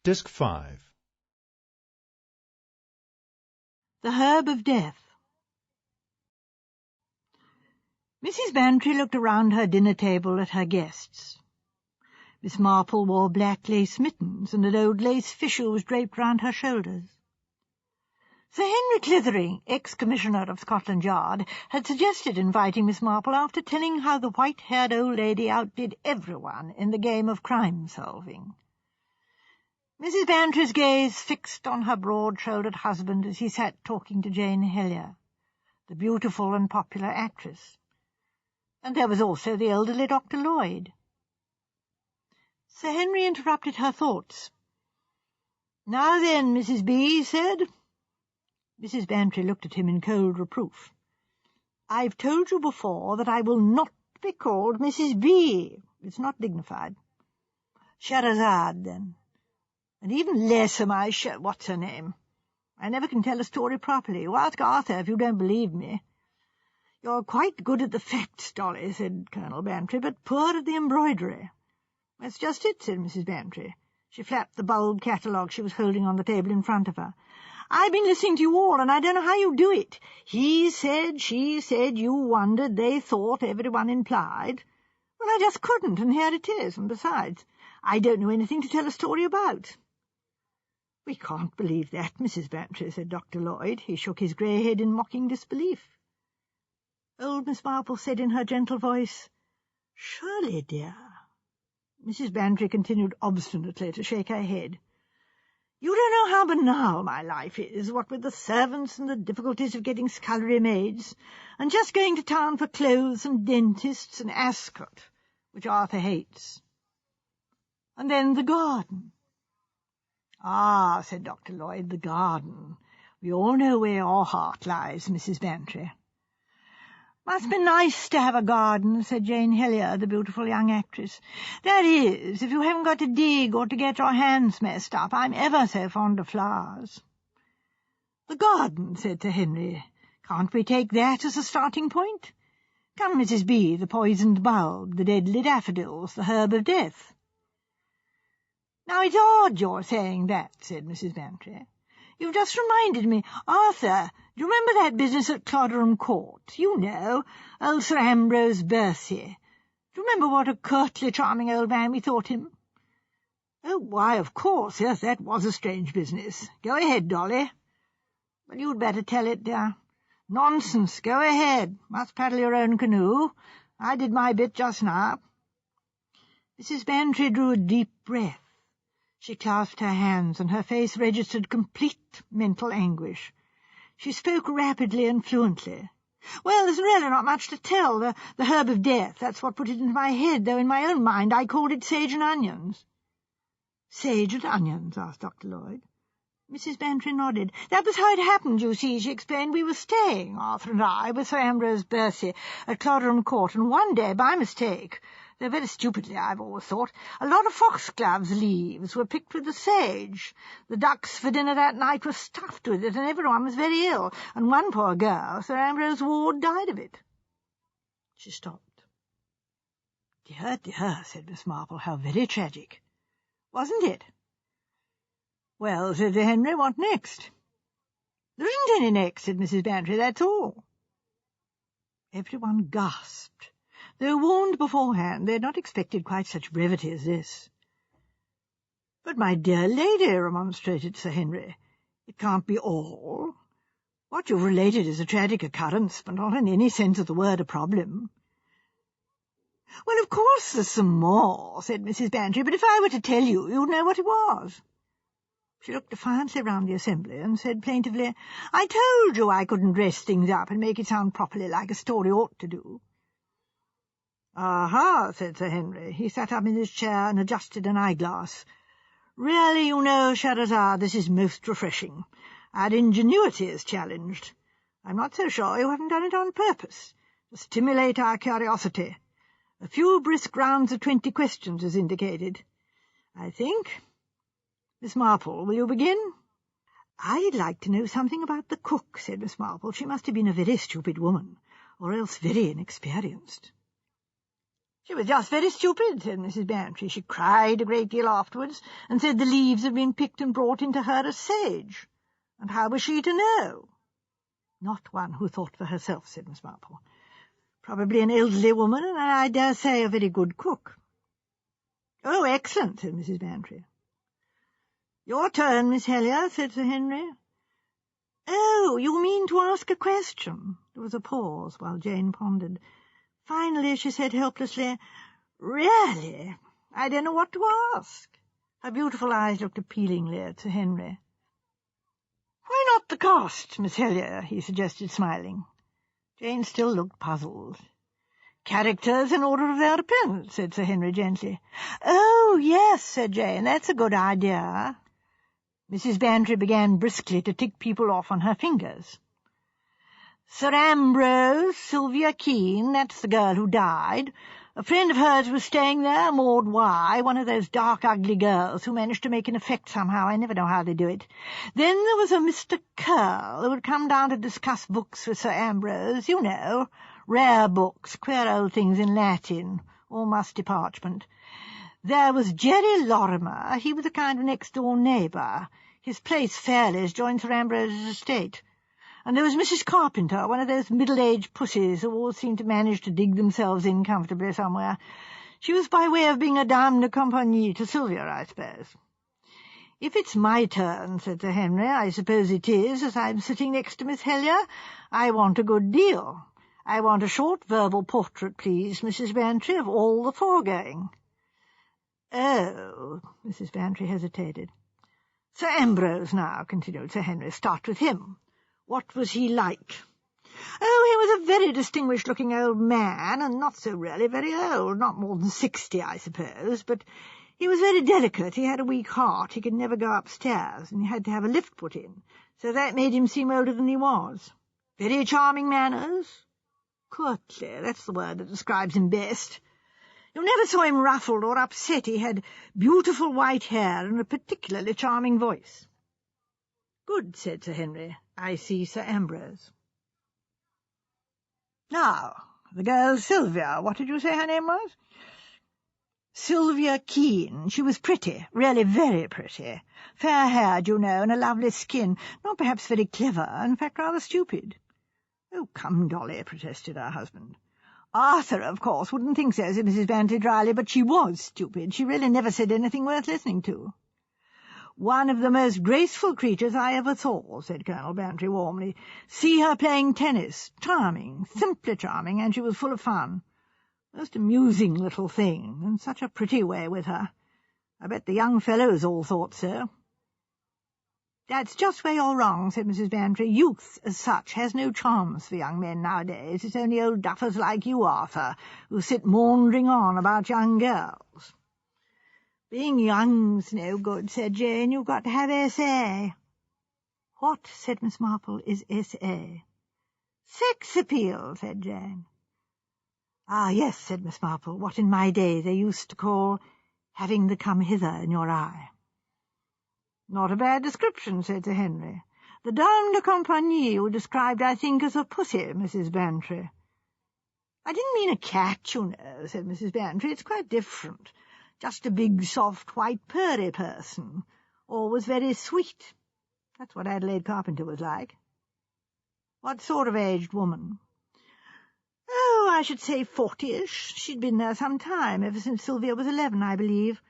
Disc 5. The Herb of Death. Mrs. Bantry looked around her dinner table at her guests. Miss Marple wore black lace mittens, and an old lace fichu was draped round her shoulders. Sir Henry Clithering, ex-Commissioner of Scotland Yard, had suggested inviting Miss Marple after telling how the white-haired old lady outdid everyone in the game of crime-solving. Mrs. Bantry's gaze fixed on her broad-shouldered husband as he sat talking to Jane Hellyer, the beautiful and popular actress. And there was also the elderly Dr. Lloyd. Sir Henry interrupted her thoughts. "Now then, Mrs. B," he said. Mrs. Bantry looked at him in cold reproof. "I've told you before that I will not be called Mrs. B. It's not dignified. Scheherazade, then. And even less am I what's her name? I never can tell a story properly. You ask Arthur if you don't believe me." "You're quite good at the facts, Dolly," said Colonel Bantry, "but poor at the embroidery." "That's just it," said Mrs. Bantry. She flapped the bulb catalogue she was holding on the table in front of her. "I've been listening to you all, and I don't know how you do it. He said, she said, you wondered, they thought, everyone implied. Well, I just couldn't, and here it is. And besides, I don't know anything to tell a story about." "We can't believe that, Mrs. Bantry," said Dr. Lloyd. He shook his grey head in mocking disbelief. Old Miss Marple said in her gentle voice, "Surely, dear." Mrs. Bantry continued obstinately to shake her head. "You don't know how banal my life is, what with the servants and the difficulties of getting scullery maids, and just going to town for clothes and dentists and Ascot, which Arthur hates. And then the garden." "Ah," said Dr. Lloyd, "the garden. We all know where your heart lies, Mrs. Bantry." "Must be nice to have a garden," said Jane Hellyer, the beautiful young actress. "That is, if you haven't got to dig or to get your hands messed up. I'm ever so fond of flowers." "The garden," said Sir Henry. "Can't we take that as a starting point? Come, Mrs. B., the poisoned bulb, the deadly daffodils, the herb of death." "Now, it's odd your saying that," said Mrs. Bantry. "You've just reminded me. Arthur, do you remember that business at Clodderham Court? You know, old Sir Ambrose Bercy. Do you remember what a courtly, charming old man we thought him?" "Oh, why, of course, yes, that was a strange business. Go ahead, Dolly." "Well, you'd better tell it, dear." "Nonsense, go ahead. Must paddle your own canoe. I did my bit just now." Mrs. Bantry drew a deep breath. She clasped her hands, and her face registered complete mental anguish. She spoke rapidly and fluently. "Well, there's really not much to tell. The herb of death, that's what put it into my head, though in my own mind I called it sage and onions." "Sage and onions?" asked Dr. Lloyd. Mrs. Bantry nodded. "That was how it happened, you see," she explained. "We were staying, Arthur and I, with Sir Ambrose Bercy at Clodderham Court, and one day, by mistake, though very stupidly, I've always thought, a lot of foxgloves leaves were picked with the sage. The ducks for dinner that night were stuffed with it, and everyone was very ill, and one poor girl, Sir Ambrose Ward, died of it." She stopped. "Dear, dear," said Miss Marple, "how very tragic." "Wasn't it?" "Well," said Sir Henry, "what next?" "There isn't any next," said Mrs. Bantry, "that's all." Everyone gasped. Though warned beforehand, they had not expected quite such brevity as this. "But, my dear lady," remonstrated Sir Henry, "it can't be all. What you've related is a tragic occurrence, but not in any sense of the word a problem." "Well, of course there's some more," said Mrs. Bantry, "but if I were to tell you, you'd know what it was." She looked defiantly round the assembly and said plaintively, "I told you I couldn't dress things up and make it sound properly like a story ought to do." "Aha," said Sir Henry. He sat up in his chair and adjusted an eyeglass. "Really, you know, Scheherazade, this is most refreshing. Our ingenuity is challenged. I'm not so sure you haven't done it on purpose, to stimulate our curiosity. A few brisk rounds of 20 questions is indicated. I think. Miss Marple, will you begin?" "I'd like to know something about the cook," said Miss Marple. "She must have been a very stupid woman, or else very inexperienced." "She was just very stupid," said Mrs. Bantry. "She cried a great deal afterwards, and said the leaves had been picked and brought into her as sage. And how was she to know?" "Not one who thought for herself," said Miss Marple. "Probably an elderly woman, and I dare say a very good cook." "Oh, excellent," said Mrs. Bantry. "Your turn, Miss Helier," said Sir Henry. "Oh, you mean to ask a question?" There was a pause while Jane pondered. Finally she said helplessly, "Really, I don't know what to ask." Her beautiful eyes looked appealingly at Sir Henry. "Why not the cast, Miss Helier?" he suggested, smiling. Jane still looked puzzled. "Characters in order of their appearance," said Sir Henry gently. "Oh, yes," said Jane, "that's a good idea." Mrs. Bantry began briskly to tick people off on her fingers. "Sir Ambrose, Sylvia Keene, that's the girl who died. A friend of hers was staying there, Maud Y., one of those dark, ugly girls who managed to make an effect somehow. I never know how they do it. Then there was a Mr. Curl, who had come down to discuss books with Sir Ambrose, you know, rare books, queer old things in Latin, all musty parchment. There was Jerry Lorimer. He was a kind of next-door neighbour. His place, Fairley's, joined Sir Ambrose's estate. And there was Mrs. Carpenter, one of those middle-aged pussies who always seem to manage to dig themselves in comfortably somewhere. She was by way of being a dame de compagnie to Sylvia, I suppose." "If it's my turn," said Sir Henry, "I suppose it is, as I'm sitting next to Miss Helier. I want a good deal. I want a short verbal portrait, please, Mrs. Bantry, of all the foregoing." "Oh," Mrs. Bantry hesitated. "Sir Ambrose, now," continued Sir Henry. "Start with him. What was he like?" "Oh, he was a very distinguished-looking old man, and not so really very old, not more than 60, I suppose, but he was very delicate. He had a weak heart. He could never go upstairs, and he had to have a lift put in, so that made him seem older than he was. Very charming manners. Courtly, that's the word that describes him best. You never saw him ruffled or upset. He had beautiful white hair and a particularly charming voice." "Good," said Sir Henry. "I see Sir Ambrose." "Now, the girl Sylvia, what did you say her name was?" "Sylvia Keene. She was pretty, really very pretty. Fair-haired, you know, and a lovely skin. Not perhaps very clever, in fact rather stupid." "Oh, come, Dolly," protested her husband. "Arthur, of course, wouldn't think so," said Mrs. Bantry dryly, "but she was stupid. She really never said anything worth listening to." "One of the most graceful creatures I ever saw," said Colonel Bantry warmly. "See her playing tennis. Charming, simply charming, and she was full of fun. Most amusing little thing, and such a pretty way with her. I bet the young fellows all thought so." "That's just where you're wrong," said Mrs. Bantry. "Youth, as such, has no charms for young men nowadays. It's only old duffers like you, Arthur, who sit maundering on about young girls." "Being young's no good," said Jane. "You've got to have S.A." "What," said Miss Marple, "is S.A.?" "Sex appeal," said Jane. "Ah, yes," said Miss Marple, "what in my day they used to call having the come hither in your eye." "Not a bad description," said Sir Henry. "The dame de compagnie you described, I think, as a pussy, Mrs. Bantry." "I didn't mean a cat, you know," said Mrs. Bantry. "It's quite different. Just a big, soft, white, purry person. Always very sweet. That's what Adelaide Carpenter was like." "What sort of aged woman?" "Oh, I should say 40-ish. She'd been there some time, ever since Sylvia was 11, I believe.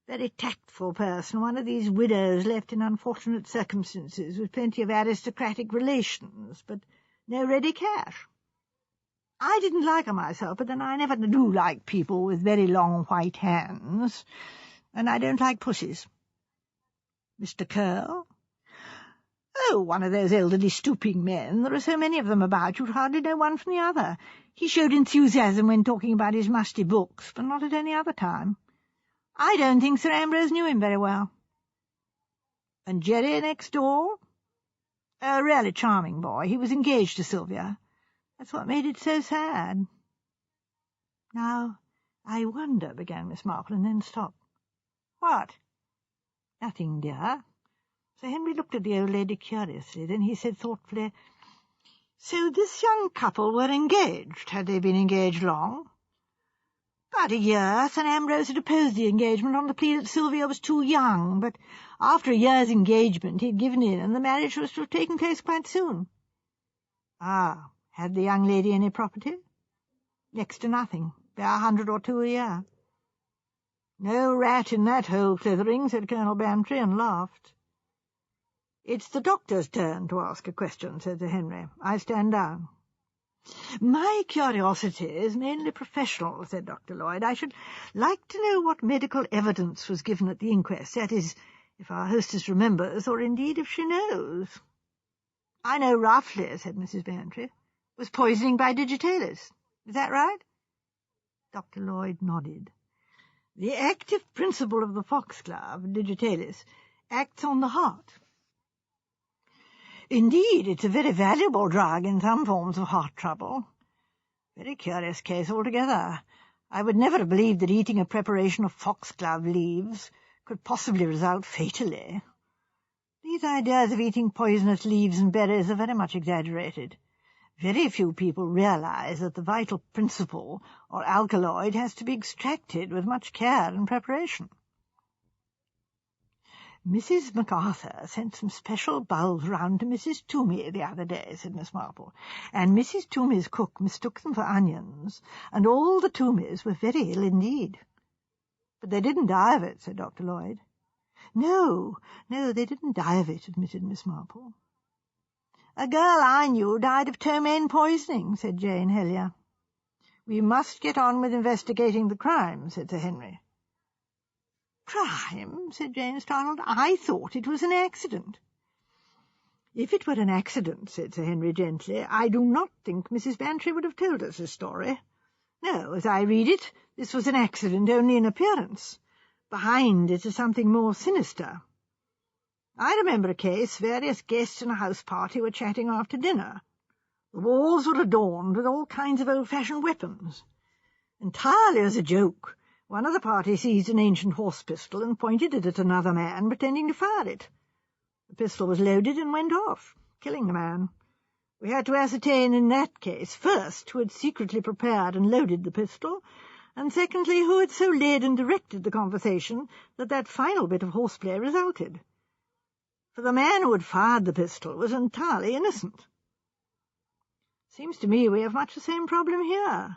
Very tactful person, one of these widows left in unfortunate circumstances, with plenty of aristocratic relations, but no ready cash. I didn't like her myself, but then I never do like people with very long white hands, and I don't like pussies." "Mr. Curl?" "Oh, one of those elderly stooping men. There are so many of them about, you'd hardly know one from the other. He showed enthusiasm when talking about his musty books, but not at any other time. I don't think Sir Ambrose knew him very well." "And Jerry next door?" "A really charming boy. He was engaged to Sylvia. That's what made it so sad." "Now, I wonder," began Miss Marple, and then stopped. "What?" "Nothing, dear." Sir Henry looked at the old lady curiously. Then he said thoughtfully, "So this young couple were engaged. Had they been engaged long?" About a year. Sir Ambrose had opposed the engagement on the plea that Sylvia was too young, but after a year's engagement he'd given in, and the marriage was to have taken place quite soon. Ah, had the young lady any property? Next to nothing, bare 100 or 2 a year. No rat in that hole, Clethering, said Colonel Bantry, and laughed. It's the doctor's turn to ask a question, said Sir Henry. I stand down. My curiosity is mainly professional, said Dr. Lloyd. I should like to know what medical evidence was given at the inquest, that is, if our hostess remembers, or indeed if she knows. I know roughly, said Mrs. Bantry. It was poisoning by digitalis. Is that right? Dr. Lloyd nodded. The active principle of the foxglove, digitalis, acts on the heart. Indeed, it's a very valuable drug in some forms of heart trouble. Very curious case altogether. I would never have believed that eating a preparation of foxglove leaves could possibly result fatally. These ideas of eating poisonous leaves and berries are very much exaggerated. Very few people realize that the vital principle, or alkaloid, has to be extracted with much care and preparation. Mrs. MacArthur sent some special bulbs round to Mrs. Toomey the other day, said Miss Marple, and Mrs. Toomey's cook mistook them for onions, and all the Toomeys were very ill indeed. But they didn't die of it, said Dr. Lloyd. No, they didn't die of it, admitted Miss Marple. A girl I knew died of ptomaine poisoning, said Jane Hellier. We must get on with investigating the crime, said Sir Henry. Crime? Said Jane, startled. I thought it was an accident. If it were an accident, said Sir Henry gently, I do not think Mrs. Bantry would have told us this story. No, as I read it, this was an accident only in appearance. Behind it is something more sinister. I remember a case. Various guests in a house party were chatting after dinner. The walls were adorned with all kinds of old-fashioned weapons. Entirely as a joke, one of the party seized an ancient horse pistol and pointed it at another man, pretending to fire it. The pistol was loaded and went off, killing the man. We had to ascertain in that case, first, who had secretly prepared and loaded the pistol, and secondly, who had so led and directed the conversation that final bit of horseplay resulted. For the man who had fired the pistol was entirely innocent. Seems to me we have much the same problem here.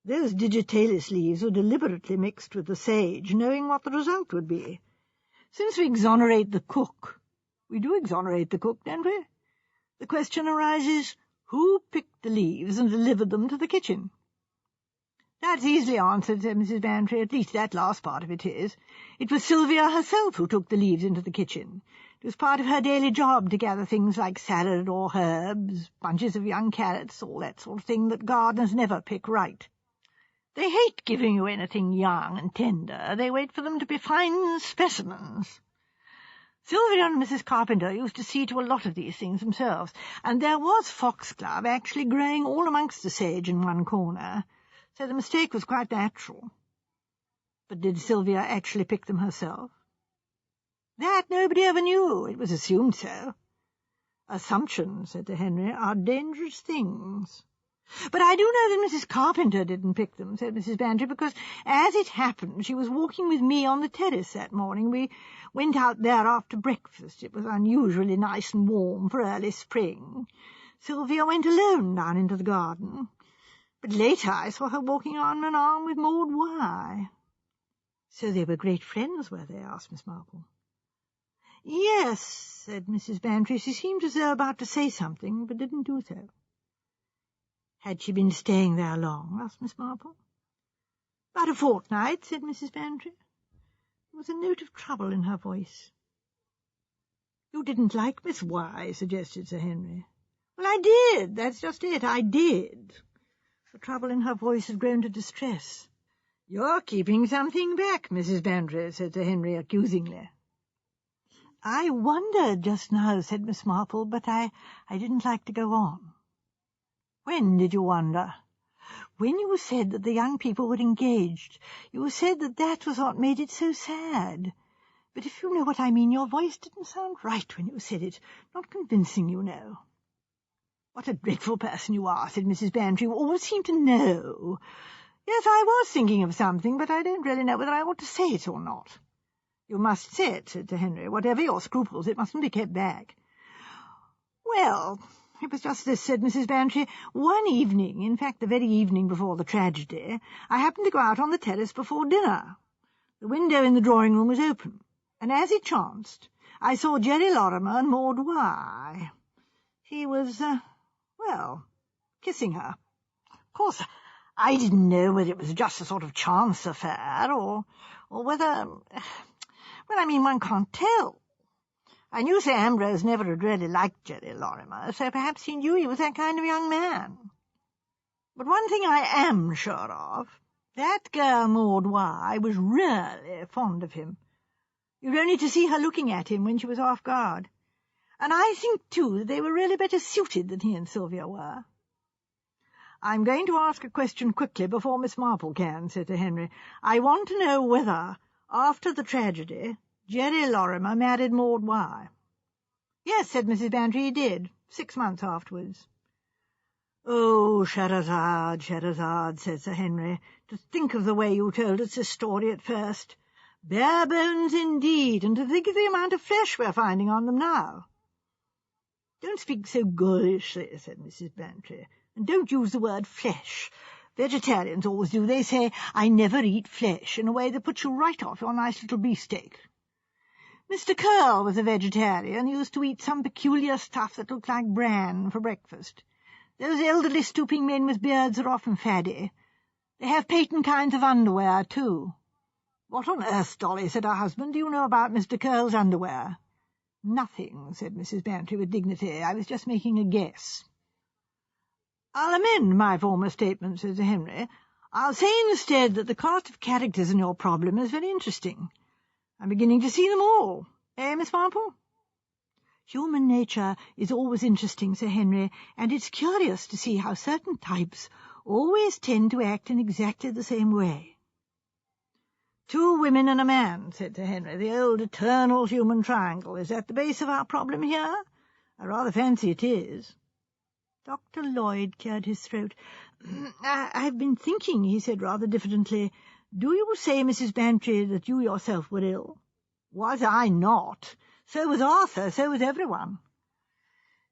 Those digitalis leaves were deliberately mixed with the sage, knowing what the result would be. Since we exonerate the cook, we do exonerate the cook, don't we? The question arises, who picked the leaves and delivered them to the kitchen? That's easily answered, said Mrs. Bantry. At least that last part of it is. It was Sylvia herself who took the leaves into the kitchen. It was part of her daily job to gather things like salad or herbs, bunches of young carrots, all that sort of thing that gardeners never pick right. They hate giving you anything young and tender. They wait for them to be fine specimens. Sylvia and Mrs. Carpenter used to see to a lot of these things themselves, and there was foxglove actually growing all amongst the sage in one corner, so the mistake was quite natural. But did Sylvia actually pick them herself? That nobody ever knew. It was assumed so. Assumptions, said Sir Henry, are dangerous things. But I do know that Mrs. Carpenter didn't pick them, said Mrs. Bantry, because, as it happened, she was walking with me on the terrace that morning. We went out there after breakfast. It was unusually nice and warm for early spring. Sylvia went alone down into the garden. But later I saw her walking arm in arm with Maud Wye. So they were great friends, were they? Asked Miss Marple. Yes, said Mrs. Bantry. She seemed as though about to say something, but didn't do so. Had she been staying there long? Asked Miss Marple. About a fortnight, said Mrs. Bantry. There was a note of trouble in her voice. You didn't like Miss Wye, suggested Sir Henry. Well, I did. That's just it. I did. The trouble in her voice had grown to distress. You're keeping something back, Mrs. Bantry, said Sir Henry accusingly. I wondered just now, said Miss Marple, but I didn't like to go on. When did you wonder? When you said that the young people were engaged. You said that was what made it so sad. But if you know what I mean, your voice didn't sound right when you said it. Not convincing, you know. What a dreadful person you are, said Mrs. Bantry. You always seem to know. Yes, I was thinking of something, but I don't really know whether I ought to say it or not. You must say it, said Sir Henry. Whatever your scruples, it mustn't be kept back. Well, it was just this, said Mrs. Bantry. One evening, in fact the very evening before the tragedy, I happened to go out on the terrace before dinner. The window in the drawing-room was open, and as it chanced, I saw Jerry Lorimer and Maud Wye. He was, kissing her. Of course, I didn't know whether it was just a sort of chance affair, or whether... Well, I mean, one can't tell. I knew Sir Ambrose never had really liked Jerry Lorimer, so perhaps he knew he was that kind of young man. But one thing I am sure of, that girl Maud Wye was really fond of him. You'd only to see her looking at him when she was off guard. And I think, too, that they were really better suited than he and Sylvia were. I'm going to ask a question quickly before Miss Marple can, said Sir Henry. I want to know whether, after the tragedy, Jerry Lorimer married Maud Wye. Yes, said Mrs. Bantry, he did, 6 months afterwards. Oh, Scheherazade, Scheherazade, said Sir Henry, to think of the way you told us this story at first. Bare bones indeed, and to think of the amount of flesh we're finding on them now. Don't speak so girlishly, said Mrs. Bantry, and don't use the word flesh. Vegetarians always do. They say, I never eat flesh, in a way that puts you right off your nice little beefsteak. Mr. Curl was a vegetarian. He used to eat some peculiar stuff that looked like bran for breakfast. Those elderly stooping men with beards are often faddy. They have patent kinds of underwear, too. What on earth, Dolly, said her husband, do you know about Mr. Curl's underwear? Nothing, said Mrs. Bantry with dignity. I was just making a guess. I'll amend my former statement, said Sir Henry. I'll say instead that the cast of characters in your problem is very interesting. I'm beginning to see them all. Eh, Miss Marple? Human nature is always interesting, Sir Henry, and it's curious to see how certain types always tend to act in exactly the same way. 2 women and a man, said Sir Henry, the old eternal human triangle. Is that the base of our problem here? I rather fancy it is. Dr. Lloyd cleared his throat. I've been thinking, he said rather diffidently. Do you say, Mrs. Bantry, that you yourself were ill? Was I not? So was Arthur, so was everyone.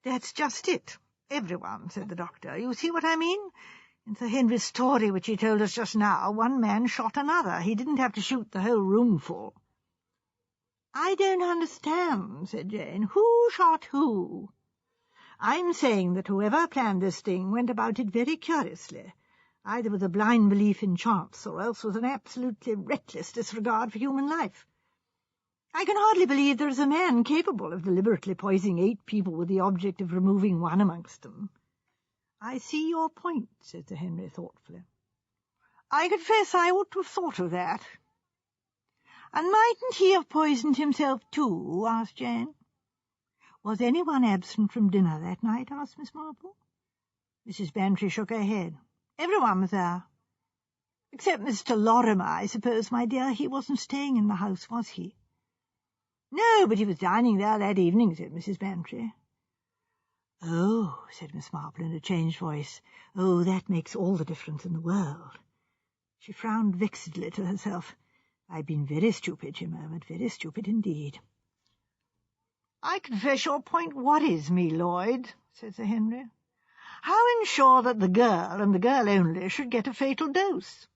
That's just it, everyone, said the doctor. You see what I mean? In Sir Henry's story, which he told us just now, one man shot another. He didn't have to shoot the whole roomful. I don't understand, said Jane. Who shot who? I'm saying that whoever planned this thing went about it very curiously, either with a blind belief in chance or else with an absolutely reckless disregard for human life. I can hardly believe there is a man capable of deliberately poisoning 8 people with the object of removing one amongst them. I see your point, said Sir Henry thoughtfully. I confess I ought to have thought of that. And mightn't he have poisoned himself too? Asked Jane. Was anyone absent from dinner that night? Asked Miss Marple. Mrs. Bantry shook her head. Everyone was there. Except Mr. Lorimer, I suppose, my dear. He wasn't staying in the house, was he? No, but he was dining there that evening, said Mrs. Bantry. Oh, said Miss Marple in a changed voice. Oh, that makes all the difference in the world. She frowned vexedly to herself. I've been very stupid, she murmured, very stupid indeed. I confess your point worries me, Lloyd, said Sir Henry. How ensure that the girl, and the girl only, should get a fatal dose?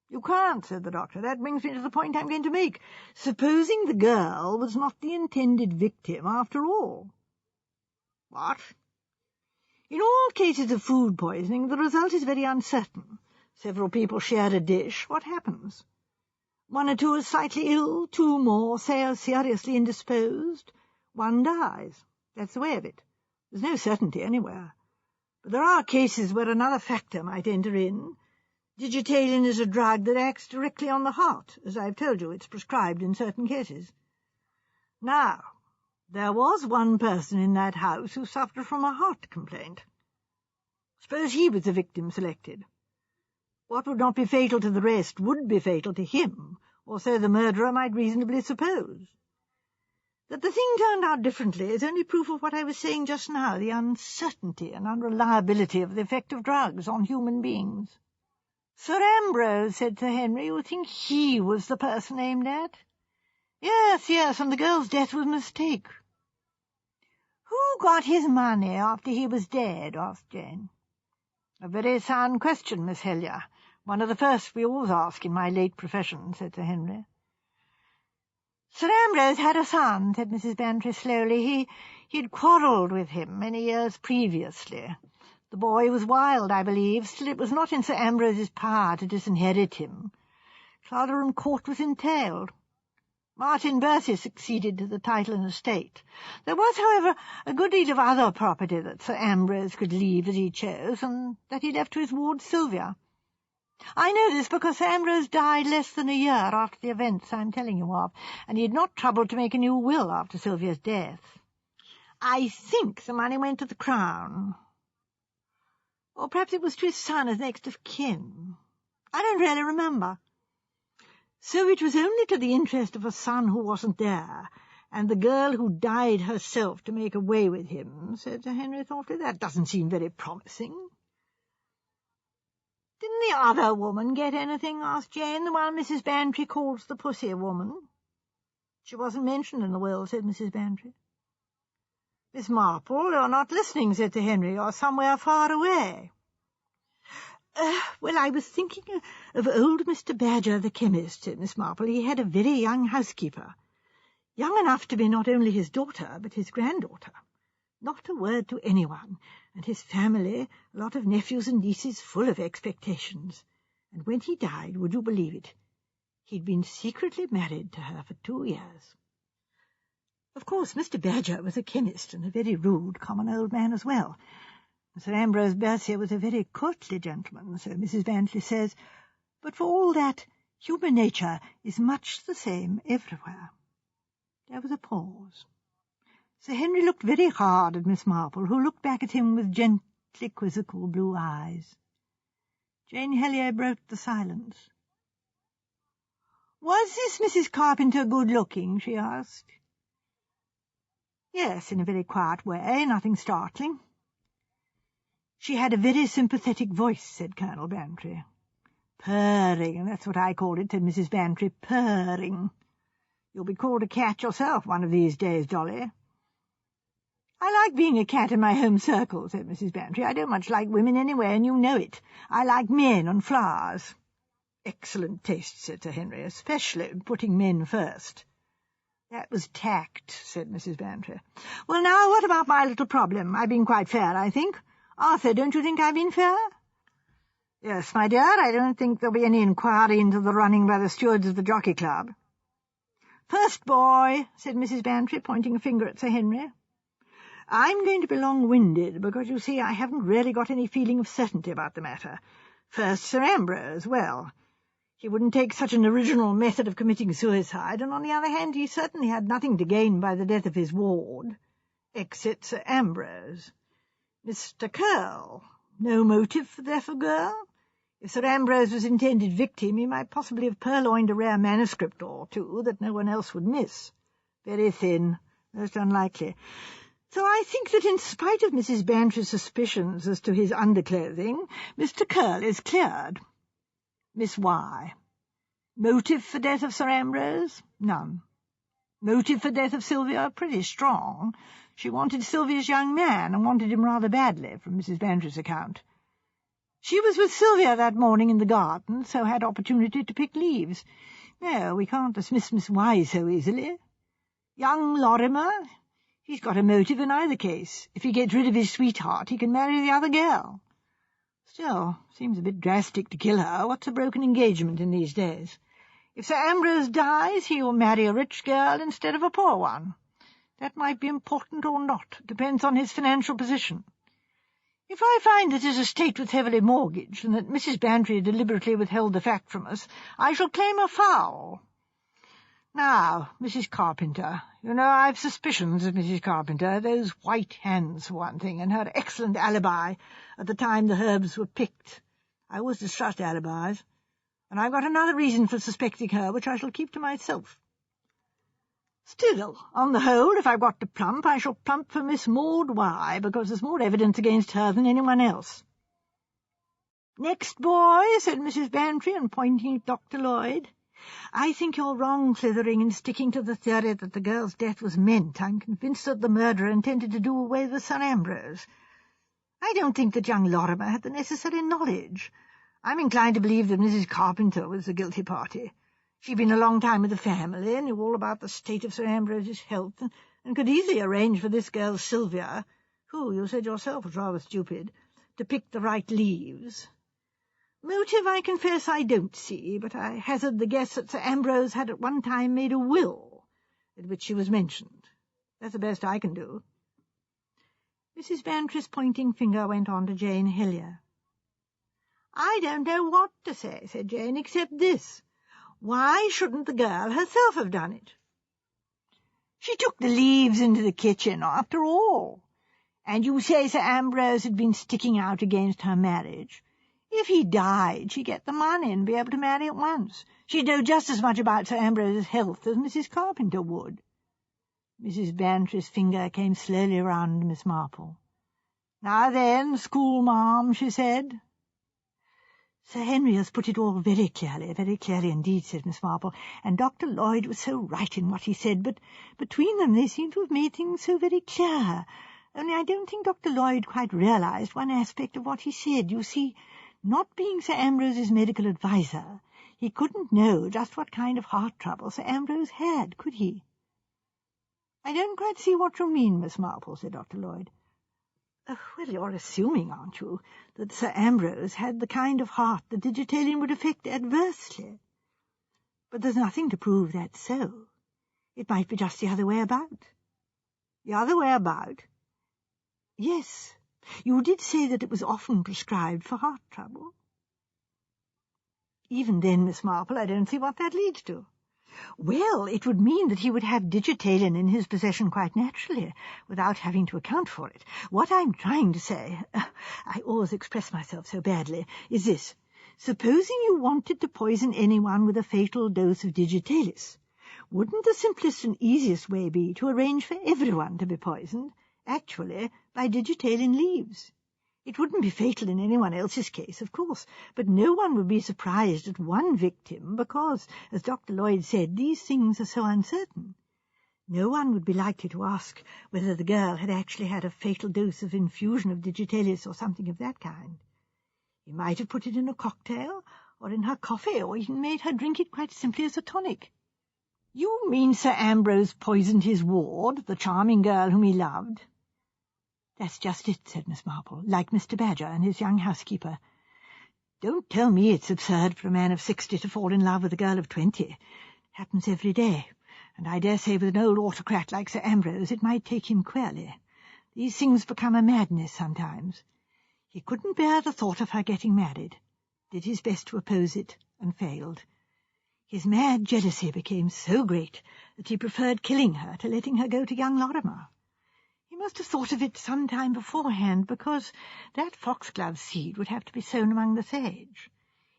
You can't, said the doctor. That brings me to the point I'm going to make. Supposing the girl was not the intended victim after all. What? In all cases of food poisoning, the result is very uncertain. Several people share a dish. What happens? 1 or 2 are slightly ill, 2 more, say, are seriously indisposed. 1 dies. That's the way of it. There's no certainty anywhere. But there are cases where another factor might enter in. Digitalin is a drug that acts directly on the heart. As I've told you, it's prescribed in certain cases. Now, there was one person in that house who suffered from a heart complaint. Suppose he was the victim selected. What would not be fatal to the rest would be fatal to him, or so the murderer might reasonably suppose. That the thing turned out differently is only proof of what I was saying just now, the uncertainty and unreliability of the effect of drugs on human beings. Sir Ambrose, said Sir Henry. You think he was the person aimed at? Yes, and the girl's death was a mistake. Who got his money after he was dead? Asked Jane. A very sound question, Miss Helier. One of the first we always ask in my late profession, said Sir Henry. Sir Ambrose had a son, said Mrs. Bantry slowly. He'd quarrelled with him many years previously. The boy was wild, I believe. Still, it was not in Sir Ambrose's power to disinherit him. Clitheroe Court was entailed. Martin Bercy succeeded to the title and estate. There was, however, a good deal of other property that Sir Ambrose could leave as he chose, and that he left to his ward Sylvia. I know this because Sir Ambrose died less than a year after the events I'm telling you of, and he had not troubled to make a new will after Sylvia's death. I think the money went to the Crown. Or perhaps it was to his son as next of kin. I don't really remember. So it was only to the interest of a son who wasn't there, and the girl who died herself to make away with him, said Sir Henry thoughtfully. That doesn't seem very promising. Didn't the other woman get anything? Asked Jane, the one Mrs. Bantry calls the pussy woman. She wasn't mentioned in the will, said Mrs. Bantry. Miss Marple, you're not listening, said Sir Henry. You're somewhere far away. Well, I was thinking of old Mr. Badger, the chemist, said Miss Marple. He had a very young housekeeper, young enough to be not only his daughter, but his granddaughter. Not a word to anyone, and his family, a lot of nephews and nieces, full of expectations. And when he died, would you believe it, he'd been secretly married to her for 2 years. Of course, Mr. Badger was a chemist, and a very rude, common old man as well. Sir Ambrose Bercy was a very courtly gentleman, so Mrs. Bantry says, but for all that, human nature is much the same everywhere. There was a pause. Sir Henry looked very hard at Miss Marple, who looked back at him with gently quizzical blue eyes. Jane Helier broke the silence. Was this Mrs. Carpenter good-looking? She asked. Yes, in a very quiet way, nothing startling. She had a very sympathetic voice, said Colonel Bantry. Purring, that's what I called it, said Mrs. Bantry, purring. You'll be called a cat yourself one of these days, Dolly. I like being a cat in my home circle, said Mrs. Bantry. I don't much like women anyway, and you know it. I like men and flowers. Excellent taste, said Sir Henry, especially putting men first. That was tact, said Mrs. Bantry. Well, now, what about my little problem? I've been quite fair, I think. Arthur, don't you think I've been fair? Yes, my dear, I don't think there'll be any inquiry into the running by the stewards of the Jockey Club. First boy, said Mrs. Bantry, pointing a finger at Sir Henry. I'm going to be long-winded, because, you see, I haven't really got any feeling of certainty about the matter. First, Sir Ambrose, well, he wouldn't take such an original method of committing suicide, and on the other hand, he certainly had nothing to gain by the death of his ward, except Sir Ambrose. Mr. Curll, no motive for the death of girl? If Sir Ambrose was intended victim, he might possibly have purloined a rare manuscript or two that no one else would miss. Very thin, most unlikely. So I think that in spite of Mrs. Bantry's suspicions as to his underclothing, Mr. Curll is cleared. Miss Y. Motive for death of Sir Ambrose? None. Motive for death of Sylvia? Pretty strong. She wanted Sylvia's young man, and wanted him rather badly, from Mrs. Bantry's account. She was with Sylvia that morning in the garden, so had opportunity to pick leaves. No, we can't dismiss Miss Y so easily. Young Lorimer? He's got a motive in either case. If he gets rid of his sweetheart, he can marry the other girl. Still, seems a bit drastic to kill her. What's a broken engagement in these days? If Sir Ambrose dies, he will marry a rich girl instead of a poor one. That might be important or not. Depends on his financial position. If I find that his estate was heavily mortgaged, and that Mrs. Bantry deliberately withheld the fact from us, I shall claim a foul. Now, Mrs. Carpenter, you know I've suspicions of Mrs. Carpenter, those white hands for one thing, and her excellent alibi at the time the herbs were picked. I always distrust alibis, and I've got another reason for suspecting her, which I shall keep to myself. Still, on the whole, if I've got to plump, I shall plump for Miss Maud Y, because there's more evidence against her than anyone else. "Next boy," said Mrs. Bantry, and pointing at Dr. Lloyd. "I think you're wrong, Slithering, in sticking to the theory that the girl's death was meant. I'm convinced that the murderer intended to do away with Sir Ambrose. I don't think that young Lorimer had the necessary knowledge. I'm inclined to believe that Mrs. Carpenter was the guilty party. She'd been a long time with the family, and knew all about the state of Sir Ambrose's health, and could easily arrange for this girl Sylvia, who, you said yourself, was rather stupid, to pick the right leaves. Motive, I confess, I don't see, but I hazard the guess that Sir Ambrose had at one time made a will, in which she was mentioned. That's the best I can do." Mrs. Bantry's pointing finger went on to Jane Hillier. "I don't know what to say," said Jane, "except this. Why shouldn't the girl herself have done it? She took the leaves into the kitchen, after all. And you say Sir Ambrose had been sticking out against her marriage. If he died, she'd get the money and be able to marry at once. She'd know just as much about Sir Ambrose's health as Mrs. Carpenter would." Mrs. Bantry's finger came slowly round Miss Marple. "Now then, schoolmarm," she said. "Sir Henry has put it all very clearly indeed," said Miss Marple, "and Dr. Lloyd was so right in what he said, but between them they seem to have made things so very clear. Only I don't think Dr. Lloyd quite realized one aspect of what he said. You see, not being Sir Ambrose's medical adviser, he couldn't know just what kind of heart trouble Sir Ambrose had, could he?" "I don't quite see what you mean, Miss Marple," said Dr. Lloyd. Well, you're assuming, aren't you, that Sir Ambrose had the kind of heart the digitalin would affect adversely. But there's nothing to prove that's so. It might be just the other way about." "The other way about?" "Yes. You did say that it was often prescribed for heart trouble." "Even then, Miss Marple, I don't see what that leads to." "Well, it would mean that he would have digitalin in his possession quite naturally, without having to account for it. What I'm trying to say, I always express myself so badly, is this. Supposing you wanted to poison anyone with a fatal dose of digitalis, wouldn't the simplest and easiest way be to arrange for everyone to be poisoned, actually, by digitalin leaves? It wouldn't be fatal in anyone else's case, of course, but no one would be surprised at one victim because, as Dr. Lloyd said, these things are so uncertain. No one would be likely to ask whether the girl had actually had a fatal dose of infusion of digitalis or something of that kind. He might have put it in a cocktail, or in her coffee, or even made her drink it quite simply as a tonic." "You mean Sir Ambrose poisoned his ward, the charming girl whom he loved?" "That's just it," said Miss Marple, "like Mr. Badger and his young housekeeper. Don't tell me it's absurd for a man of 60 to fall in love with a girl of 20. It happens every day, and I dare say with an old autocrat like Sir Ambrose it might take him queerly. These things become a madness sometimes. He couldn't bear the thought of her getting married, did his best to oppose it, and failed. His mad jealousy became so great that he preferred killing her to letting her go to young Lorimer. He must have thought of it some time beforehand, because that foxglove seed would have to be sown among the sage.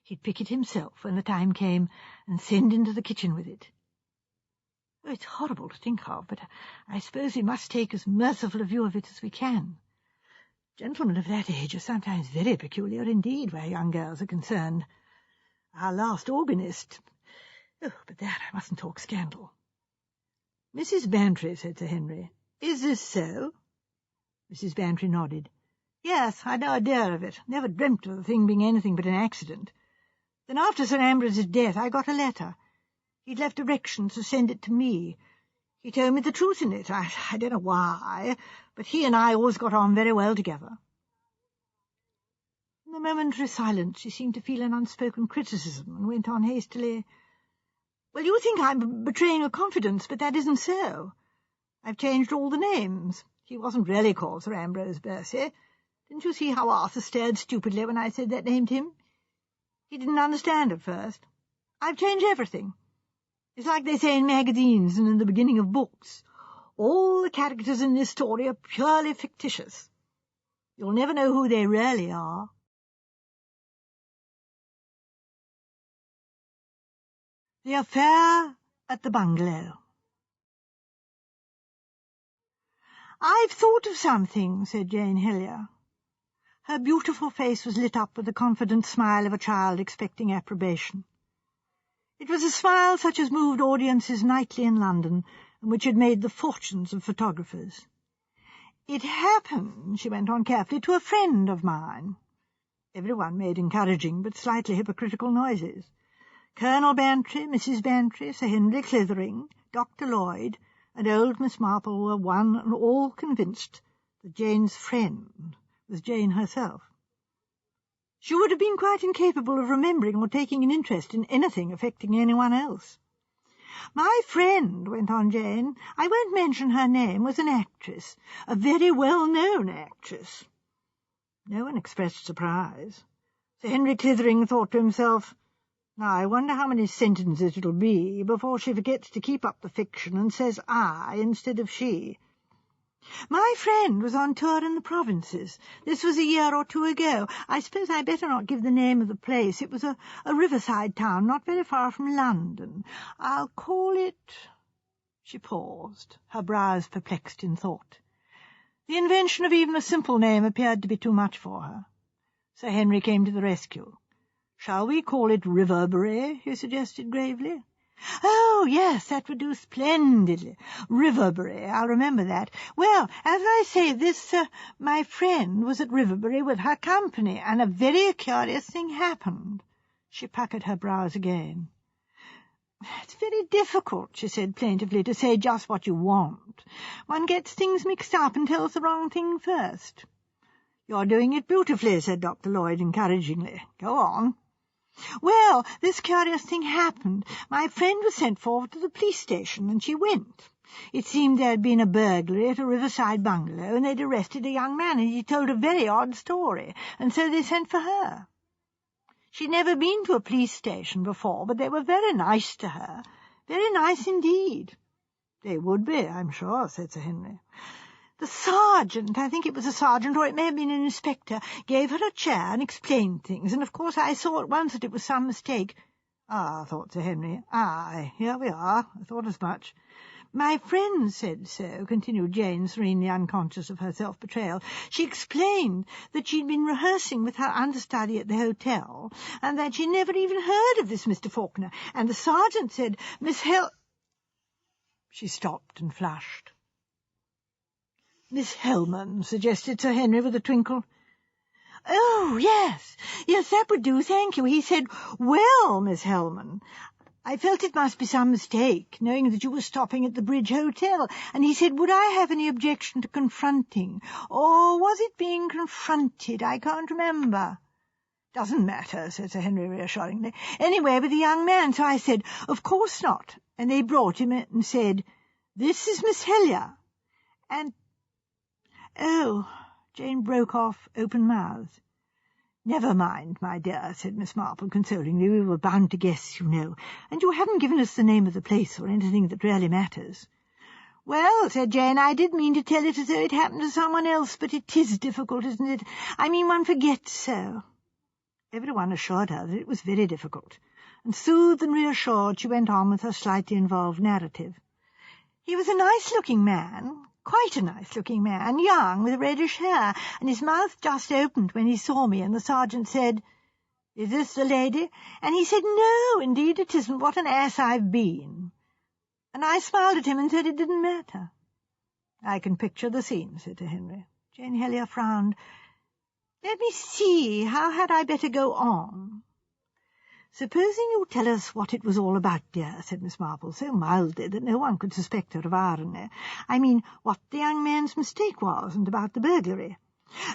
He'd pick it himself when the time came and send into the kitchen with it. Oh, it's horrible to think of, but I suppose we must take as merciful a view of it as we can. Gentlemen of that age are sometimes very peculiar indeed where young girls are concerned. Our last organist— Oh, but there, I mustn't talk scandal." "Mrs. Bantry," said Sir Henry, "is this so?" Mrs. Bantry nodded. "Yes, I'd no idea of it. Never dreamt of the thing being anything but an accident. Then after Sir Ambrose's death I got a letter. He'd left directions to send it to me. He told me the truth in it. I don't know why, but he and I always got on very well together." In the momentary silence she seemed to feel an unspoken criticism, and went on hastily, "Well, you think I'm betraying a confidence, but that isn't so. I've changed all the names. He wasn't really called Sir Ambrose Bercy. Didn't you see how Arthur stared stupidly when I said that name to him? He didn't understand at first. I've changed everything. It's like they say in magazines and in the beginning of books. All the characters in this story are purely fictitious. You'll never know who they really are." The Affair at the Bungalow. "I've thought of something," said Jane Hillier. Her beautiful face was lit up with the confident smile of a child expecting approbation. It was a smile such as moved audiences nightly in London, and which had made the fortunes of photographers. "It happened," she went on carefully, "to a friend of mine." Everyone made encouraging but slightly hypocritical noises. Colonel Bantry, Mrs. Bantry, Sir Henry Clythering, Dr. Lloyd, and old Miss Marple were one and all convinced that Jane's friend was Jane herself. She would have been quite incapable of remembering or taking an interest in anything affecting anyone else. "My friend," went on Jane, "I won't mention her name, was an actress, a very well-known actress." No one expressed surprise. Sir Henry Clythering thought to himself, "Now I wonder how many sentences it'll be before she forgets to keep up the fiction and says I instead of she. My friend was on tour in the provinces. This was a year or two ago. I suppose I'd better not give the name of the place. It was a riverside town not very far from London. I'll call it—" She paused, her brows perplexed in thought. The invention of even a simple name appeared to be too much for her. Sir Henry came to the rescue. "Shall we call it Riverbury?" he suggested gravely. "Oh, yes, that would do splendidly. Riverbury, I'll remember that. Well, as I say, this, my friend was at Riverbury with her company, and a very curious thing happened." She puckered her brows again. "It's very difficult," she said plaintively, "to say just what you want. One gets things mixed up and tells the wrong thing first." "You're doing it beautifully," said Dr. Lloyd encouragingly. "Go on." "Well, this curious thing happened. My friend was sent for to the police station, and she went. It seemed there had been a burglary at a riverside bungalow, and they'd arrested a young man, and he told a very odd story, and so they sent for her. She'd never been to a police station before, but they were very nice to her. Very nice indeed." "They would be, I'm sure," said Sir Henry. "The sergeant, I think it was a sergeant, or it may have been an inspector, gave her a chair and explained things, and of course I saw at once that it was some mistake." "Ah," thought Sir Henry. "Aye, here we are. I thought as much." "My friend said so," continued Jane, serenely unconscious of her self-betrayal. "She explained that she'd been rehearsing with her understudy at the hotel, and that she'd never even heard of this Mr. Faulkner, and the sergeant said, Miss She stopped and flushed. "Miss Hellman," suggested Sir Henry with a twinkle. "Oh, yes, that would do, thank you. He said, 'Well, Miss Hellman, I felt it must be some mistake, knowing that you were stopping at the Bridge Hotel, and he said, would I have any objection to confronting, or was it being confronted? I can't remember.'" "Doesn't matter," said Sir Henry reassuringly. "Anyway, with the young man, so I said, 'Of course not,' and they brought him and said, 'This is Miss Hellyer,' and—" "Oh," Jane broke off, open-mouthed. "Never mind, my dear," said Miss Marple consolingly. "We were bound to guess, you know, and you haven't given us the name of the place or anything that really matters." "Well," said Jane, "I did mean to tell it as though it happened to someone else, but it is difficult, isn't it? I mean, one forgets so." Everyone assured her that it was very difficult, and soothed and reassured she went on with her slightly involved narrative. "He was a nice-looking man, quite a nice-looking man, young, with reddish hair, and his mouth just opened when he saw me, and the sergeant said, 'Is this the lady?' And he said, 'No, indeed it isn't. What an ass I've been.' And I smiled at him and said it didn't matter." "I can picture the scene," said Sir Henry. Jane Hellyer frowned. "Let me see, how had I better go on?" "Supposing you tell us what it was all about, dear," said Miss Marple, so mildly that no one could suspect her of irony. "I mean, what the young man's mistake was, and about the burglary."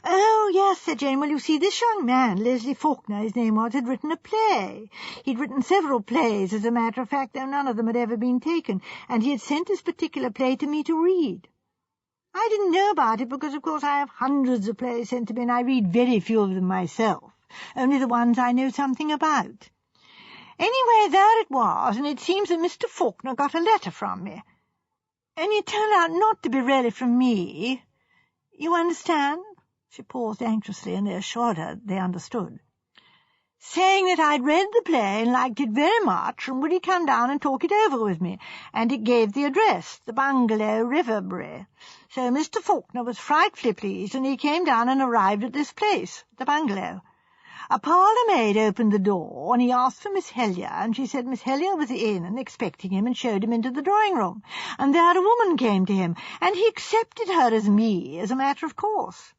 "Oh, yes," said Jane. "Well, you see, this young man, Leslie Faulkner, his name was, had written a play. He'd written several plays, as a matter of fact, though none of them had ever been taken, and he had sent this particular play to me to read. I didn't know about it because, of course, I have hundreds of plays sent to me, and I read very few of them myself, only the ones I know something about. Anyway, there it was, and it seems that Mr. Faulkner got a letter from me. Only it turned out not to be really from me. You understand?" She paused anxiously, and they assured her they understood. saying that I'd read the play and liked it very much, and would he come down and talk it over with me, and it gave the address, the bungalow, Riverbury. So Mr. Faulkner was frightfully pleased, and he came down and arrived at this place, the bungalow. A parlour-maid opened the door, and he asked for Miss Helier, and she said Miss Helier was in and expecting him, and showed him into the drawing-room, and there a woman came to him, and he accepted her as me, as a matter of course.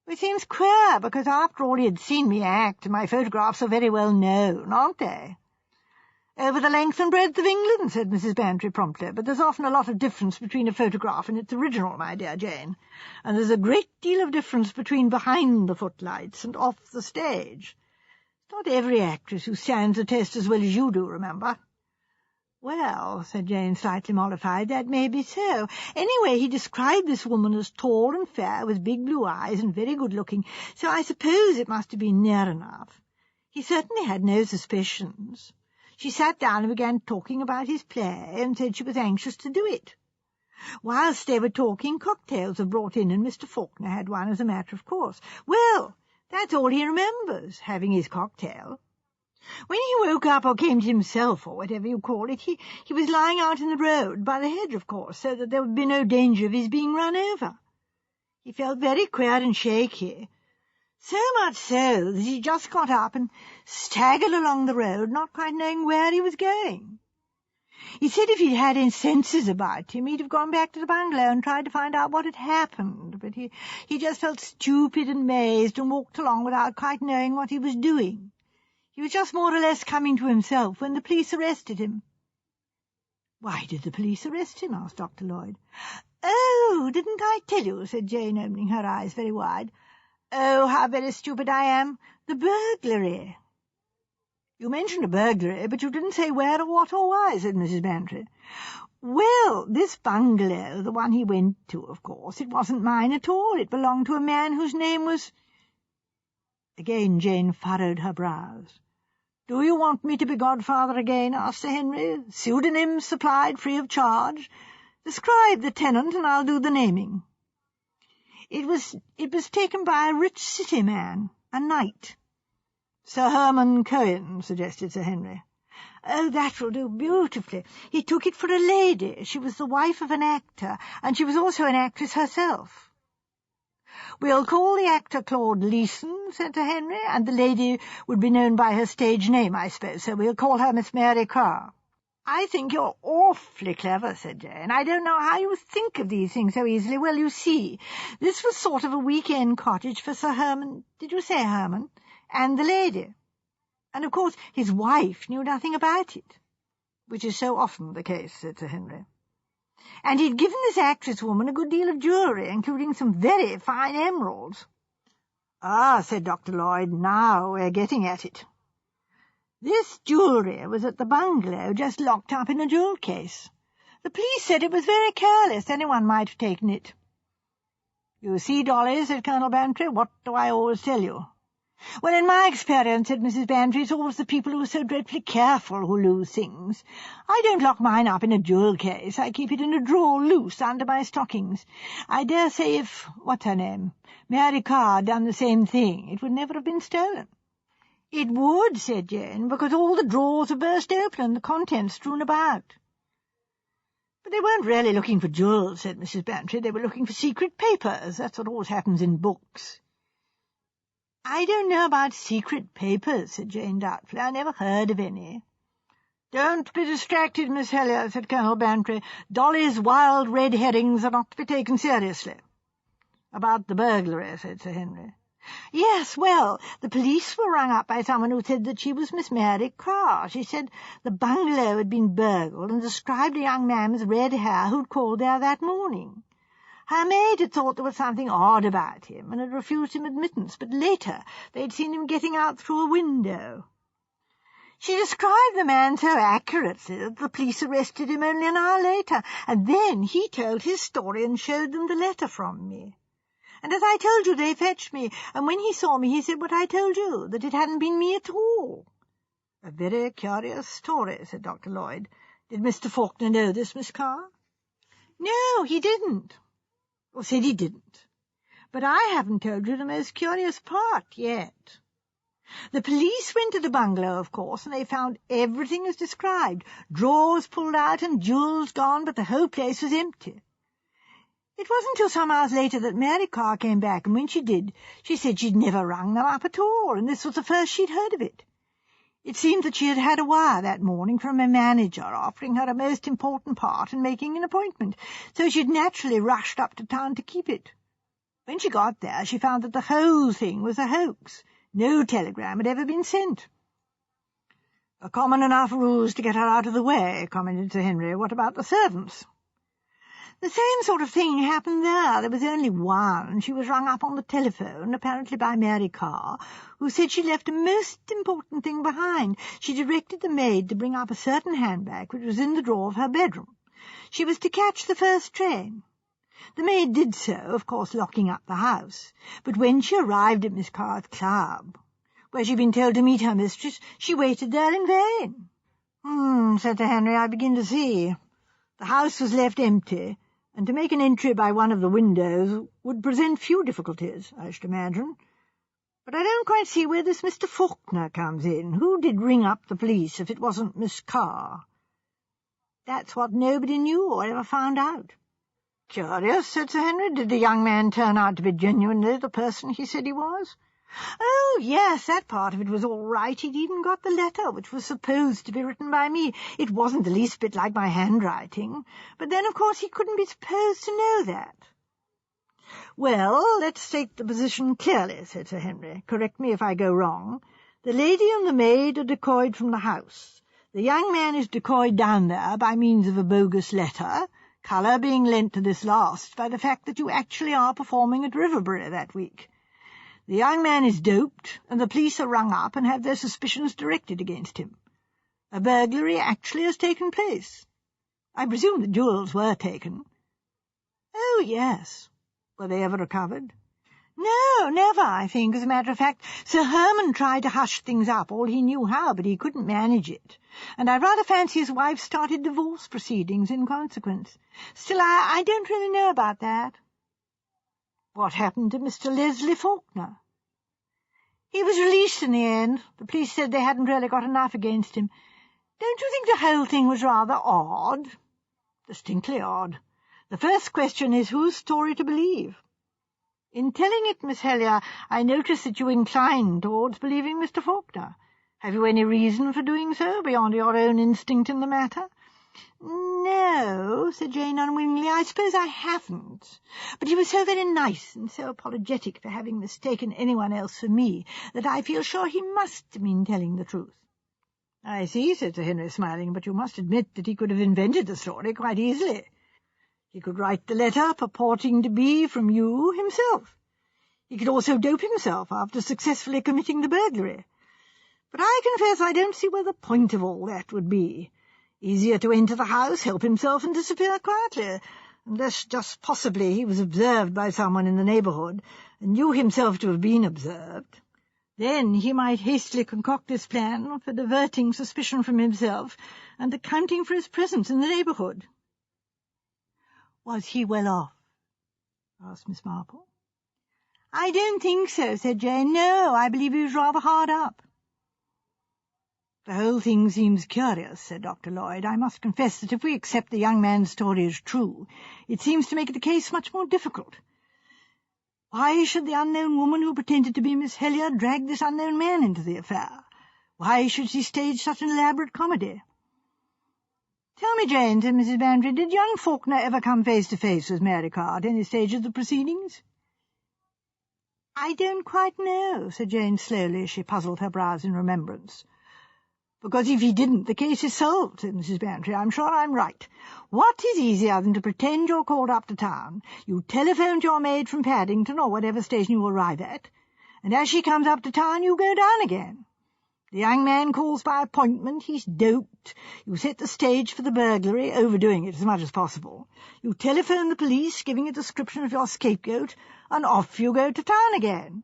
It seems queer, because after all he had seen me act, and my photographs are very well known, aren't they? Over the length and breadth of England, said Mrs. Bantry promptly, but there's often a lot of difference between a photograph and its original, my dear Jane, and there's a great deal of difference between behind the footlights and off the stage. It's not every actress who stands the test as well as you do, remember. Well, said Jane, slightly mollified, that may be so. Anyway, he described this woman as tall and fair, with big blue eyes and very good-looking, so I suppose it must have been near enough. He certainly had no suspicions. She sat down and began talking about his play, and said she was anxious to do it. Whilst they were talking, cocktails were brought in, and Mr. Faulkner had one as a matter of course. Well, that's all he remembers, having his cocktail. When he woke up, or came to himself, or whatever you call it, he was lying out in the road, by the hedge, of course, so that there would be no danger of his being run over. He felt very queer and shaky, so much so that he just got up and staggered along the road, not quite knowing where he was going. He said if he'd had any senses about him, he'd have gone back to the bungalow and tried to find out what had happened, but he just felt stupid and mazed and walked along without quite knowing what he was doing. He was just more or less coming to himself when the police arrested him. Why did the police arrest him? Asked Dr. Lloyd. Oh, didn't I tell you? Said Jane, opening her eyes very wide. Oh, how very stupid I am. The burglary. You mentioned a burglary, but you didn't say where or what or why, said Mrs. Bantry. Well, this bungalow, the one he went to, of course, it wasn't mine at all. It belonged to a man whose name was... Again Jane furrowed her brows. Do you want me to be godfather again? Asked Sir Henry. Pseudonyms supplied free of charge. Describe the tenant, and I'll do the naming. It was taken by a rich city man, a knight. Sir Herman Cohen, suggested Sir Henry. Oh, that will do beautifully. He took it for a lady. She was the wife of an actor, and she was also an actress herself. We'll call the actor Claude Leeson, said Sir Henry, and the lady would be known by her stage name, I suppose, so we'll call her Miss Mary Kerr. I think you're awfully clever, said Jane. I don't know how you think of these things so easily. Well, you see, this was sort of a weekend cottage for Sir Herman, did you say Herman, and the lady. And, of course, his wife knew nothing about it, which is so often the case, said Sir Henry. And he'd given this actress woman a good deal of jewellery, including some very fine emeralds. Ah, said Dr. Lloyd, now we're getting at it. This jewellery was at the bungalow, just locked up in a jewel case. The police said it was very careless. Anyone might have taken it. You see, Dolly, said Colonel Bantry, what do I always tell you? Well, in my experience, said Mrs. Bantry, it's always the people who are so dreadfully careful who lose things. I don't lock mine up in a jewel case. I keep it in a drawer loose under my stockings. I dare say if, what's her name, Mary Kerr had done the same thing, it would never have been stolen. It would, said Jane, because all the drawers are burst open and the contents strewn about. But they weren't really looking for jewels, said Mrs. Bantry. They were looking for secret papers. That's what always happens in books. I don't know about secret papers, said Jane doubtfully. I never heard of any. Don't be distracted, Miss Helier, said Colonel Bantry. Dolly's wild red herrings are not to be taken seriously. About the burglary, said Sir Henry. Yes, well, the police were rung up by someone who said that she was Miss Mary Kerr. She said the bungalow had been burgled and described a young man with red hair who'd called there that morning. Her maid had thought there was something odd about him and had refused him admittance, but later they'd seen him getting out through a window. She described the man so accurately that the police arrested him only an hour later, and then he told his story and showed them the letter from me. And as I told you, they fetched me, and when he saw me he said what I told you, that it hadn't been me at all. A very curious story, said Dr. Lloyd. Did Mr. Faulkner know this, Miss Kerr? No, he didn't. Or said he didn't. But I haven't told you the most curious part yet. The police went to the bungalow, of course, and they found everything as described. Drawers pulled out and jewels gone, but the whole place was empty. It wasn't till some hours later that Mary Carr came back, and when she did, she said she'd never rung them up at all, and this was the first she'd heard of it. It seemed that she had had a wire that morning from a manager offering her a most important part and making an appointment, so she'd naturally rushed up to town to keep it. When she got there, she found that the whole thing was a hoax. No telegram had ever been sent. "A common enough ruse to get her out of the way," commented Sir Henry. "What about the servants?" "The same sort of thing happened there. There was only one, and she was rung up on the telephone, apparently by Mary Carr, who said she left a most important thing behind. She directed the maid to bring up a certain handbag which was in the drawer of her bedroom. She was to catch the first train. The maid did so, of course locking up the house, but when she arrived at Miss Carr's club, where she'd been told to meet her mistress, she waited there in vain." Said Sir Henry, "I begin to see. The house was left empty, and to make an entry by one of the windows would present few difficulties, I should imagine. But I don't quite see where this Mr. Faulkner comes in. Who did ring up the police if it wasn't Miss Carr?" "That's what nobody knew or ever found out." "Curious," said Sir Henry. "Did the young man turn out to be genuinely the person he said he was?" "Oh, yes, that part of it was all right. He'd even got the letter, which was supposed to be written by me. It wasn't the least bit like my handwriting, but then, of course, he couldn't be supposed to know that." "Well, let's state the position clearly," said Sir Henry. "Correct me if I go wrong. The lady and the maid are decoyed from the house. The young man is decoyed down there by means of a bogus letter, colour being lent to this last by the fact that you actually are performing at Riverbury that week. The young man is doped, and the police are rung up and have their suspicions directed against him. A burglary actually has taken place. I presume the jewels were taken." "Oh, yes." "Were they ever recovered?" "No, never, I think. As a matter of fact, Sir Herman tried to hush things up all he knew how, but he couldn't manage it, and I rather fancy his wife started divorce proceedings in consequence. Still, I don't really know about that." "What happened to Mr. Leslie Faulkner?" "He was released in the end. The police said they hadn't really got enough against him. Don't you think the whole thing was rather odd?" "Distinctly odd. The first question is whose story to believe. In telling it, Miss Helier, I notice that you incline towards believing Mr. Faulkner. Have you any reason for doing so, beyond your own instinct in the matter?" "No," said Jane unwillingly, "I suppose I haven't. But he was so very nice and so apologetic for having mistaken anyone else for me that I feel sure he must have been telling the truth." "I see," said Sir Henry, smiling, "but you must admit that he could have invented the story quite easily. He could write the letter purporting to be from you himself. He could also dope himself after successfully committing the burglary. But I confess I don't see where the point of all that would be. Easier to enter the house, help himself, and disappear quietly, unless just possibly he was observed by someone in the neighbourhood, and knew himself to have been observed. Then he might hastily concoct this plan for diverting suspicion from himself and accounting for his presence in the neighbourhood." "Was he well off?" asked Miss Marple. "I don't think so," said Jane. "No, I believe he was rather hard up." "The whole thing seems curious," said Dr. Lloyd. "I must confess that if we accept the young man's story as true, it seems to make the case much more difficult. Why should the unknown woman who pretended to be Miss Helier drag this unknown man into the affair? Why should she stage such an elaborate comedy?" "Tell me, Jane," said Mrs. Bantry, "did young Faulkner ever come face-to-face with Mary Carr at any stage of the proceedings?" "I don't quite know," said Jane slowly, as she puzzled her brows in remembrance. "Because if he didn't, the case is solved," said Mrs. Bantry. "I'm sure I'm right. What is easier than to pretend you're called up to town? You telephone to your maid from Paddington, or whatever station you arrive at, and as she comes up to town, you go down again. The young man calls by appointment, he's doped, you set the stage for the burglary, overdoing it as much as possible. You telephone the police, giving a description of your scapegoat, and off you go to town again.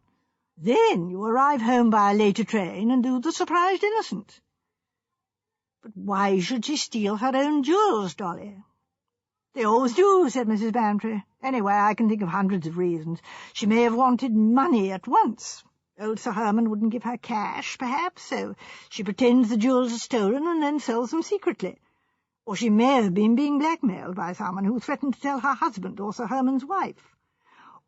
Then you arrive home by a later train and do the surprised innocent." "But why should she steal her own jewels, Dolly?" "They always do," said Mrs. Bantry. "Anyway, I can think of hundreds of reasons. She may have wanted money at once. Old Sir Herman wouldn't give her cash, perhaps, so she pretends the jewels are stolen and then sells them secretly. Or she may have been being blackmailed by someone who threatened to tell her husband or Sir Herman's wife.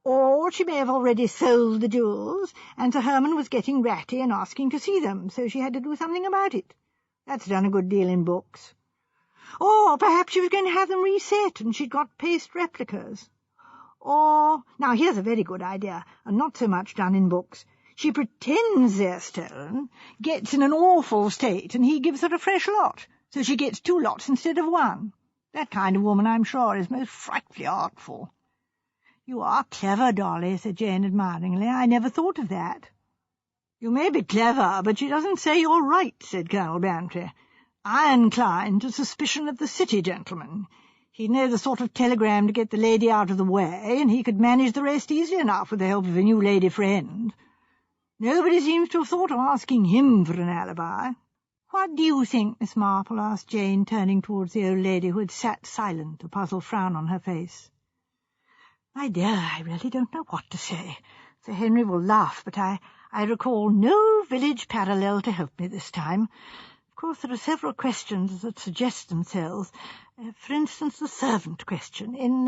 Or she may have already sold the jewels, and Sir Herman was getting ratty and asking to see them, so she had to do something about it. That's done a good deal in books. Or perhaps she was going to have them reset, and she'd got paste replicas. Or, now here's a very good idea, and not so much done in books. She pretends they're stolen, gets in an awful state, and he gives her a fresh lot, so she gets 2 lots instead of 1. That kind of woman, I'm sure, is most frightfully artful. You are clever, Dolly, said Jane admiringly. I never thought of that. You may be clever, but she doesn't say you're right, said Colonel Bantry. I incline to suspicion of the city gentleman. He'd know the sort of telegram to get the lady out of the way, and he could manage the rest easily enough with the help of a new lady friend. Nobody seems to have thought of asking him for an alibi. What do you think, Miss Marple? Asked Jane, turning towards the old lady, who had sat silent, a puzzled frown on her face. My dear, I really don't know what to say. Sir Henry will laugh, but I recall no village parallel to help me this time. Of course, there are several questions that suggest themselves. For instance, the servant question. In,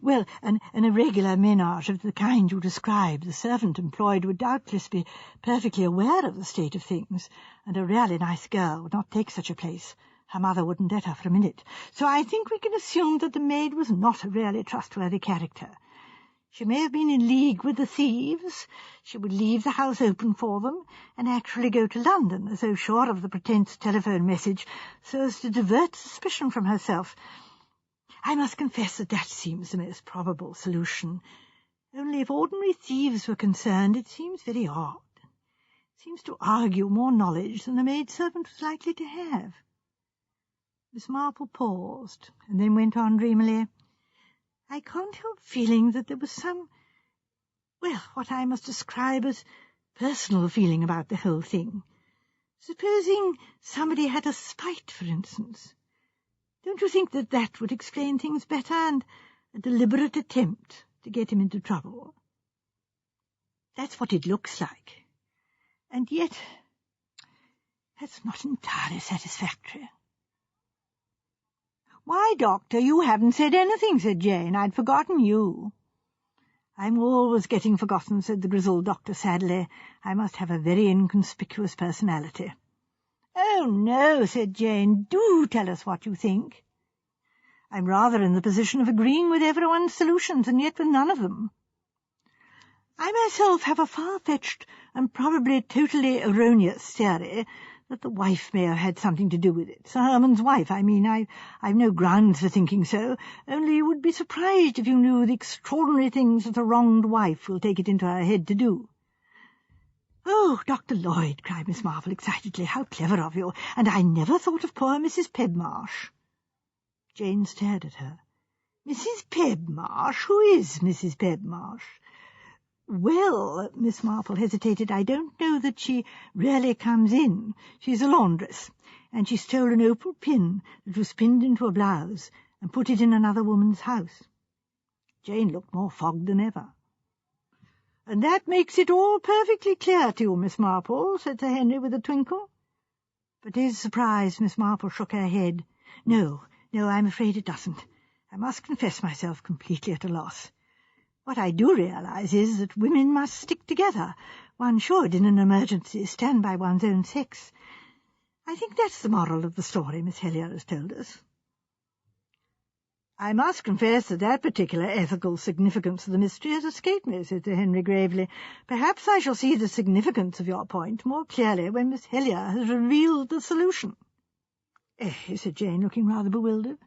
well, an irregular ménage of the kind you describe, the servant employed would doubtless be perfectly aware of the state of things, and a really nice girl would not take such a place. Her mother wouldn't let her for a minute. So I think we can assume that the maid was not a really trustworthy character. She may have been in league with the thieves. She would leave the house open for them, and actually go to London, as though sure of the pretence telephone message, so as to divert suspicion from herself. I must confess that seems the most probable solution. Only if ordinary thieves were concerned, it seems very odd. It seems to argue more knowledge than the maidservant was likely to have. Miss Marple paused, and then went on dreamily. I can't help feeling that there was some, well, what I must describe as personal feeling about the whole thing. Supposing somebody had a spite, for instance. Don't you think that would explain things better, and a deliberate attempt to get him into trouble? That's what it looks like. And yet, that's not entirely satisfactory. Why, Doctor, you haven't said anything, said Jane. I'd forgotten you. I'm always getting forgotten, said the grizzled doctor sadly. I must have a very inconspicuous personality. Oh, no, said Jane. Do tell us what you think. I'm rather in the position of agreeing with everyone's solutions, and yet with none of them. I myself have a far-fetched and probably totally erroneous theory that the wife may have had something to do with it. Sir Herman's wife, I mean. I've no grounds for thinking so, only you would be surprised if you knew the extraordinary things that a wronged wife will take it into her head to do. Oh, Dr. Lloyd, cried Miss Marple excitedly, how clever of you, and I never thought of poor Mrs. Pebmarsh. Jane stared at her. Mrs. Pebmarsh? Who is Mrs. Pebmarsh? Well, Miss Marple hesitated, I don't know that she really comes in. She's a laundress, and she stole an opal pin that was pinned into a blouse and put it in another woman's house. Jane looked more fogged than ever. And that makes it all perfectly clear to you, Miss Marple, said Sir Henry with a twinkle. But to his surprise, Miss Marple shook her head. No, I'm afraid it doesn't. I must confess myself completely at a loss. What I do realize is that women must stick together. One should, in an emergency, stand by one's own sex. I think that's the moral of the story Miss Helier has told us. I must confess that particular ethical significance of the mystery has escaped me, said Sir Henry gravely. Perhaps I shall see the significance of your point more clearly when Miss Helier has revealed the solution. Said Jane, looking rather bewildered.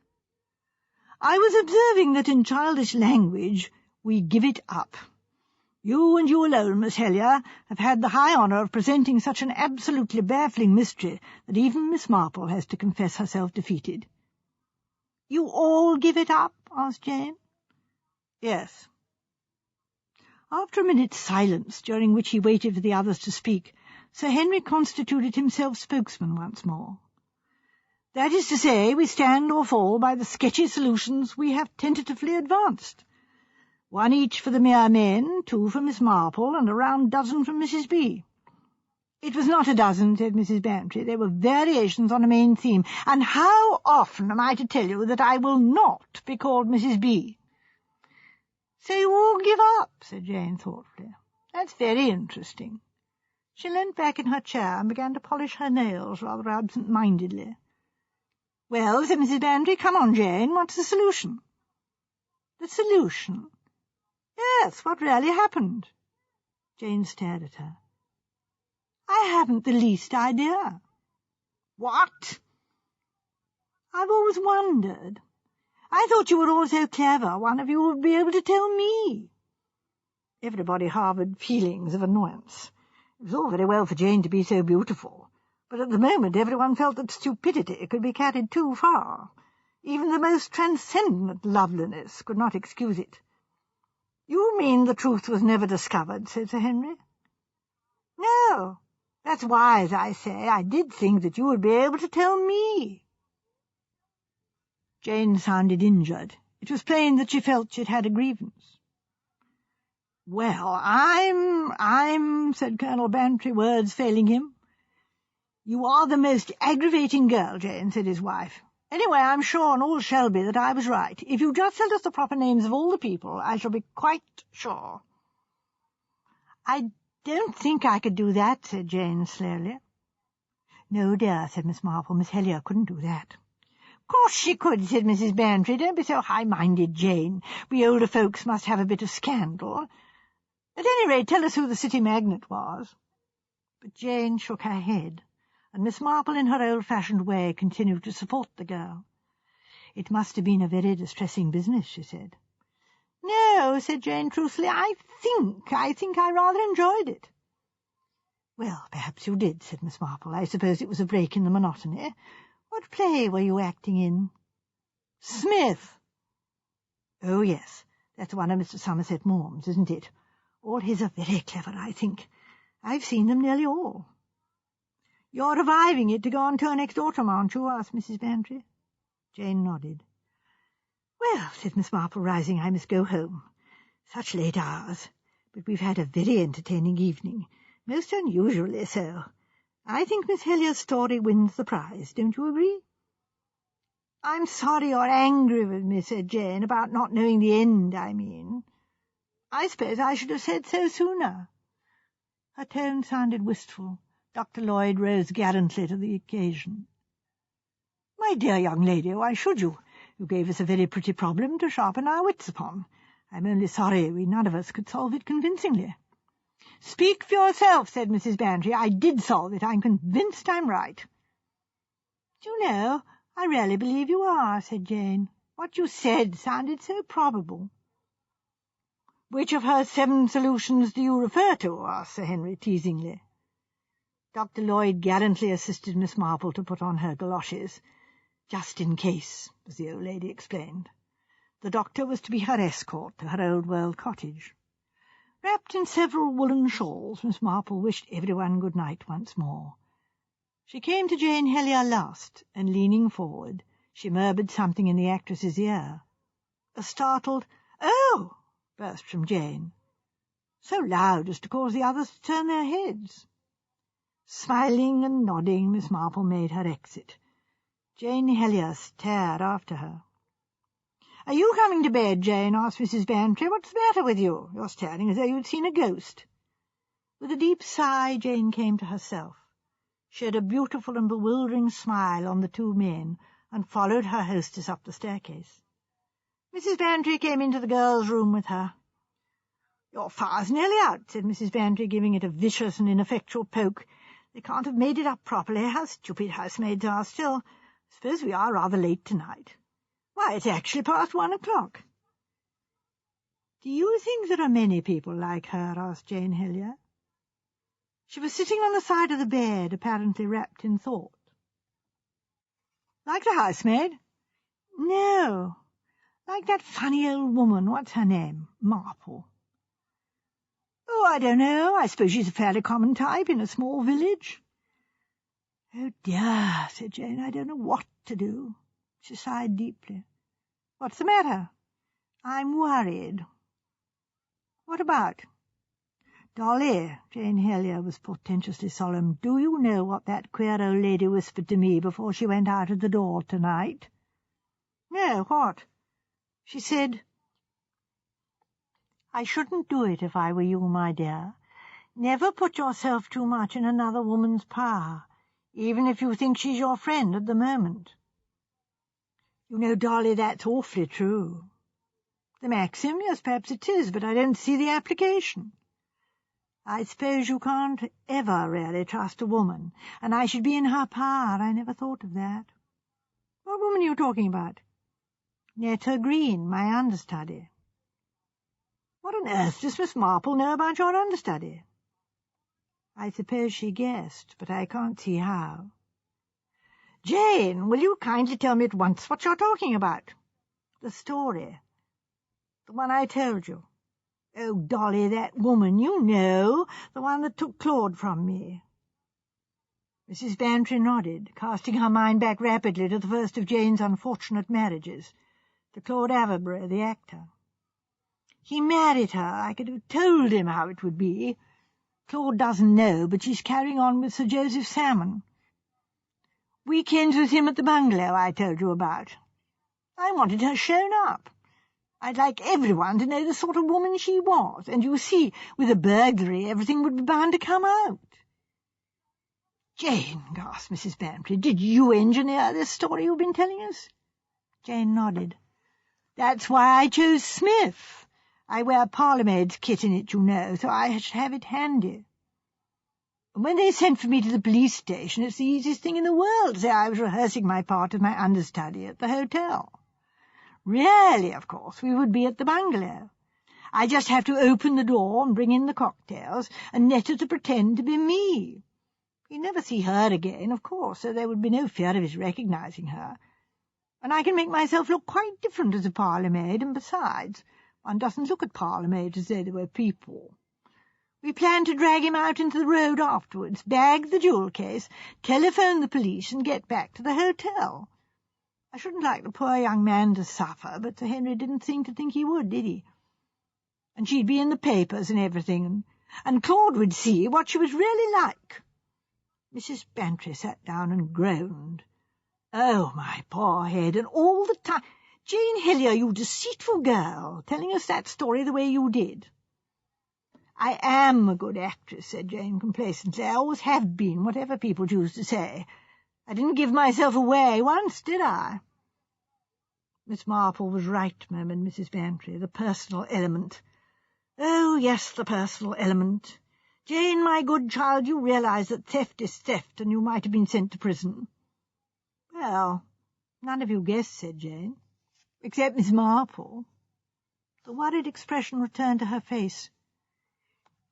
I was observing that in childish language we give it up. You and you alone, Miss Helier, have had the high honour of presenting such an absolutely baffling mystery that even Miss Marple has to confess herself defeated. You all give it up? Asked Jane. Yes. After a minute's silence, during which he waited for the others to speak, Sir Henry constituted himself spokesman once more. That is to say, we stand or fall by the sketchy solutions we have tentatively advanced. 1 each for the mere men, 2 for Miss Marple, and a round dozen from Mrs. B. It was not a dozen, said Mrs. Bantry. They were variations on a main theme. And how often am I to tell you that I will not be called Mrs. B? So you all give up, said Jane thoughtfully. That's very interesting. She leant back in her chair and began to polish her nails rather absent-mindedly. Well, said Mrs. Bantry, come on, Jane, what's the solution? The solution? Yes, what really happened? Jane stared at her. I haven't the least idea. What? I've always wondered. I thought you were all so clever, one of you would be able to tell me. Everybody harboured feelings of annoyance. It was all very well for Jane to be so beautiful, but at the moment everyone felt that stupidity could be carried too far. Even the most transcendent loveliness could not excuse it. You mean the truth was never discovered, said Sir Henry. No, that's why, as I say, I did think that you would be able to tell me. Jane sounded injured. It was plain that she felt she'd had a grievance. Well, I'm, said Colonel Bantry, words failing him. You are the most aggravating girl, Jane, said his wife. Anyway, I'm sure, and all shall be, that I was right. If you just tell us the proper names of all the people, I shall be quite sure. I don't think I could do that, said Jane slowly. No, dear, said Miss Marple. Miss Helier couldn't do that. Of course she could, said Mrs. Bantry. Don't be so high-minded, Jane. We older folks must have a bit of scandal. At any rate, tell us who the city magnate was. But Jane shook her head, and Miss Marple, in her old-fashioned way, continued to support the girl. It must have been a very distressing business, she said. No, said Jane truthfully, I think I rather enjoyed it. Well, perhaps you did, said Miss Marple. I suppose it was a break in the monotony. What play were you acting in? Smith. Oh, yes, that's one of Mr. Somerset Maugham's, isn't it? All his are very clever, I think. I've seen them nearly all. You're reviving it to go on tour next autumn, aren't you? Asked Mrs. Bantry. Jane nodded. Well, said Miss Marple, rising, I must go home. Such late hours. But we've had a very entertaining evening. Most unusually so. I think Miss Helier's story wins the prize. Don't you agree? I'm sorry you're angry with me, said Jane, about not knowing the end, I mean. I suppose I should have said so sooner. Her tone sounded wistful. Dr. Lloyd rose gallantly to the occasion. My dear young lady, why should you? You gave us a very pretty problem to sharpen our wits upon. I'm only sorry we none of us could solve it convincingly. Speak for yourself, said Mrs. Bantry. I did solve it. I'm convinced I'm right. Do you know, I really believe you are, said Jane. What you said sounded so probable. Which of her 7 solutions do you refer to? Asked Sir Henry teasingly. Dr. Lloyd gallantly assisted Miss Marple to put on her galoshes. Just in case, as the old lady explained. The doctor was to be her escort to her old-world cottage. Wrapped in several woolen shawls, Miss Marple wished everyone good night once more. She came to Jane Helier last, and leaning forward, she murmured something in the actress's ear. A startled, "Oh!" burst from Jane, so loud as to cause the others to turn their heads. Smiling and nodding, Miss Marple made her exit. Jane Helier stared after her. "Are you coming to bed, Jane?" asked Mrs. Bantry. "What's the matter with you? You're staring as though you'd seen a ghost." With a deep sigh, Jane came to herself. She had a beautiful and bewildering smile on the 2 men, and followed her hostess up the staircase. Mrs. Bantry came into the girls' room with her. "Your fire's nearly out," said Mrs. Bantry, giving it a vicious and ineffectual poke. "They can't have made it up properly. How stupid housemaids are still. I suppose we are rather late tonight. Why, it's actually past 1 o'clock. "Do you think there are many people like her?" asked Jane Helier. She was sitting on the side of the bed, apparently wrapped in thought. "Like the housemaid?" "No. Like that funny old woman. What's her name? Marple." "Oh, I don't know. I suppose she's a fairly common type in a small village." "Oh, dear," said Jane, "I don't know what to do." She sighed deeply. "What's the matter?" "I'm worried." What about? Dolly, Jane Helier was portentously solemn, do you know what that queer old lady whispered to me before she went out of the door tonight? No, what? She said, I shouldn't do it if I were you, my dear. Never put yourself too much in another woman's power, even if you think she's your friend at the moment. You know, Dolly, that's awfully true. The maxim, yes, perhaps it is, but I don't see the application. I suppose you can't ever really trust a woman, and I should be in her power. I never thought of that. What woman are you talking about? Netta Green, my understudy. What on earth does Miss Marple know about your understudy? I suppose she guessed, but I can't see how. Jane, will you kindly tell me at once what you're talking about? The story. The one I told you. Oh, Dolly, that woman, you know, the one that took Claude from me. Mrs. Bantry nodded, casting her mind back rapidly to the first of Jane's unfortunate marriages, to Claude Averborough, the actor. He married her. I could have told him how it would be. Claude doesn't know, but she's carrying on with Sir Joseph Salmon. Weekends with him at the bungalow I told you about. I wanted her shown up. I'd like everyone to know the sort of woman she was, and you see, with a burglary, everything would be bound to come out. Jane, gasped Mrs. Bantry, did you engineer this story you've been telling us? Jane nodded. That's why I chose Smith. I wear parlourmaid's kit in it, you know, so I should have it handy. And when they sent for me to the police station, it's the easiest thing in the world to say I was rehearsing my part as my understudy at the hotel. Really, of course, we would be at the bungalow. I just have to open the door and bring in the cocktails, and Netta to pretend to be me. He'd never see her again, of course, so there would be no fear of his recognising her. And I can make myself look quite different as a parlourmaid, and besides, one doesn't look at parlourmaids as though they were people. We planned to drag him out into the road afterwards, bag the jewel case, telephone the police, and get back to the hotel. I shouldn't like the poor young man to suffer, but Sir Henry didn't seem to think he would, did he? And she'd be in the papers and everything, and Claude would see what she was really like. Mrs. Bantry sat down and groaned. Oh, my poor head, and all the time— Jane Helier, you deceitful girl, telling us that story the way you did. I am a good actress, said Jane complacently. I always have been, whatever people choose to say. I didn't give myself away once, did I? Miss Marple was right, murmured Mrs. Bantry. The personal element. Oh, yes, the personal element. Jane, my good child, you realise that theft is theft, and you might have been sent to prison. Well, none of you guessed, said Jane, except Miss Marple. The worried expression returned to her face.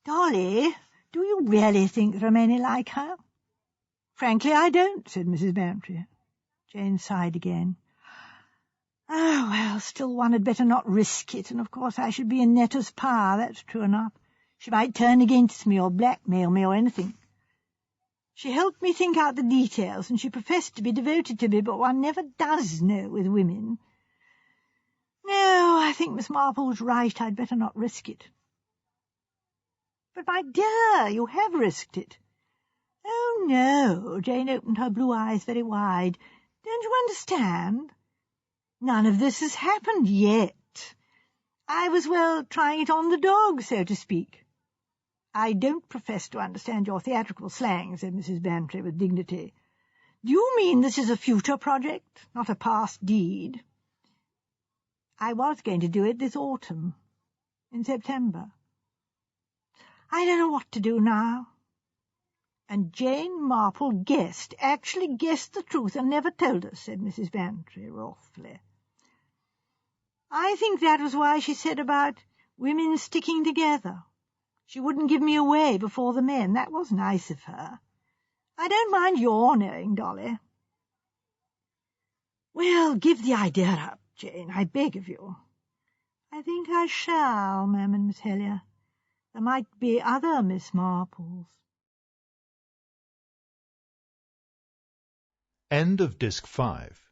Dolly, do you really think there are many like her? Frankly, I don't, said Mrs. Bantry. Jane sighed again. Oh, well, still one had better not risk it, and of course I should be in Netta's power, that's true enough. She might turn against me or blackmail me or anything. She helped me think out the details, and she professed to be devoted to me, but one never does know with women. No, I think Miss Marple was right. I'd better not risk it. But, my dear, you have risked it. Oh, no, Jane opened her blue eyes very wide. Don't you understand? None of this has happened yet. I was, well, trying it on the dog, so to speak. I don't profess to understand your theatrical slang, said Mrs. Bantry with dignity. Do you mean this is a future project, not a past deed? I was going to do it this autumn, in September. I don't know what to do now. And Jane Marple guessed, actually guessed the truth and never told us, said Mrs. Bantry wrathfully. I think that was why she said about women sticking together. She wouldn't give me away before the men. That was nice of her. I don't mind your knowing, Dolly. Well, give the idea up, Jane, I beg of you. I think I shall, murmured Miss Helier. There might be other Miss Marples. End of Disc 5.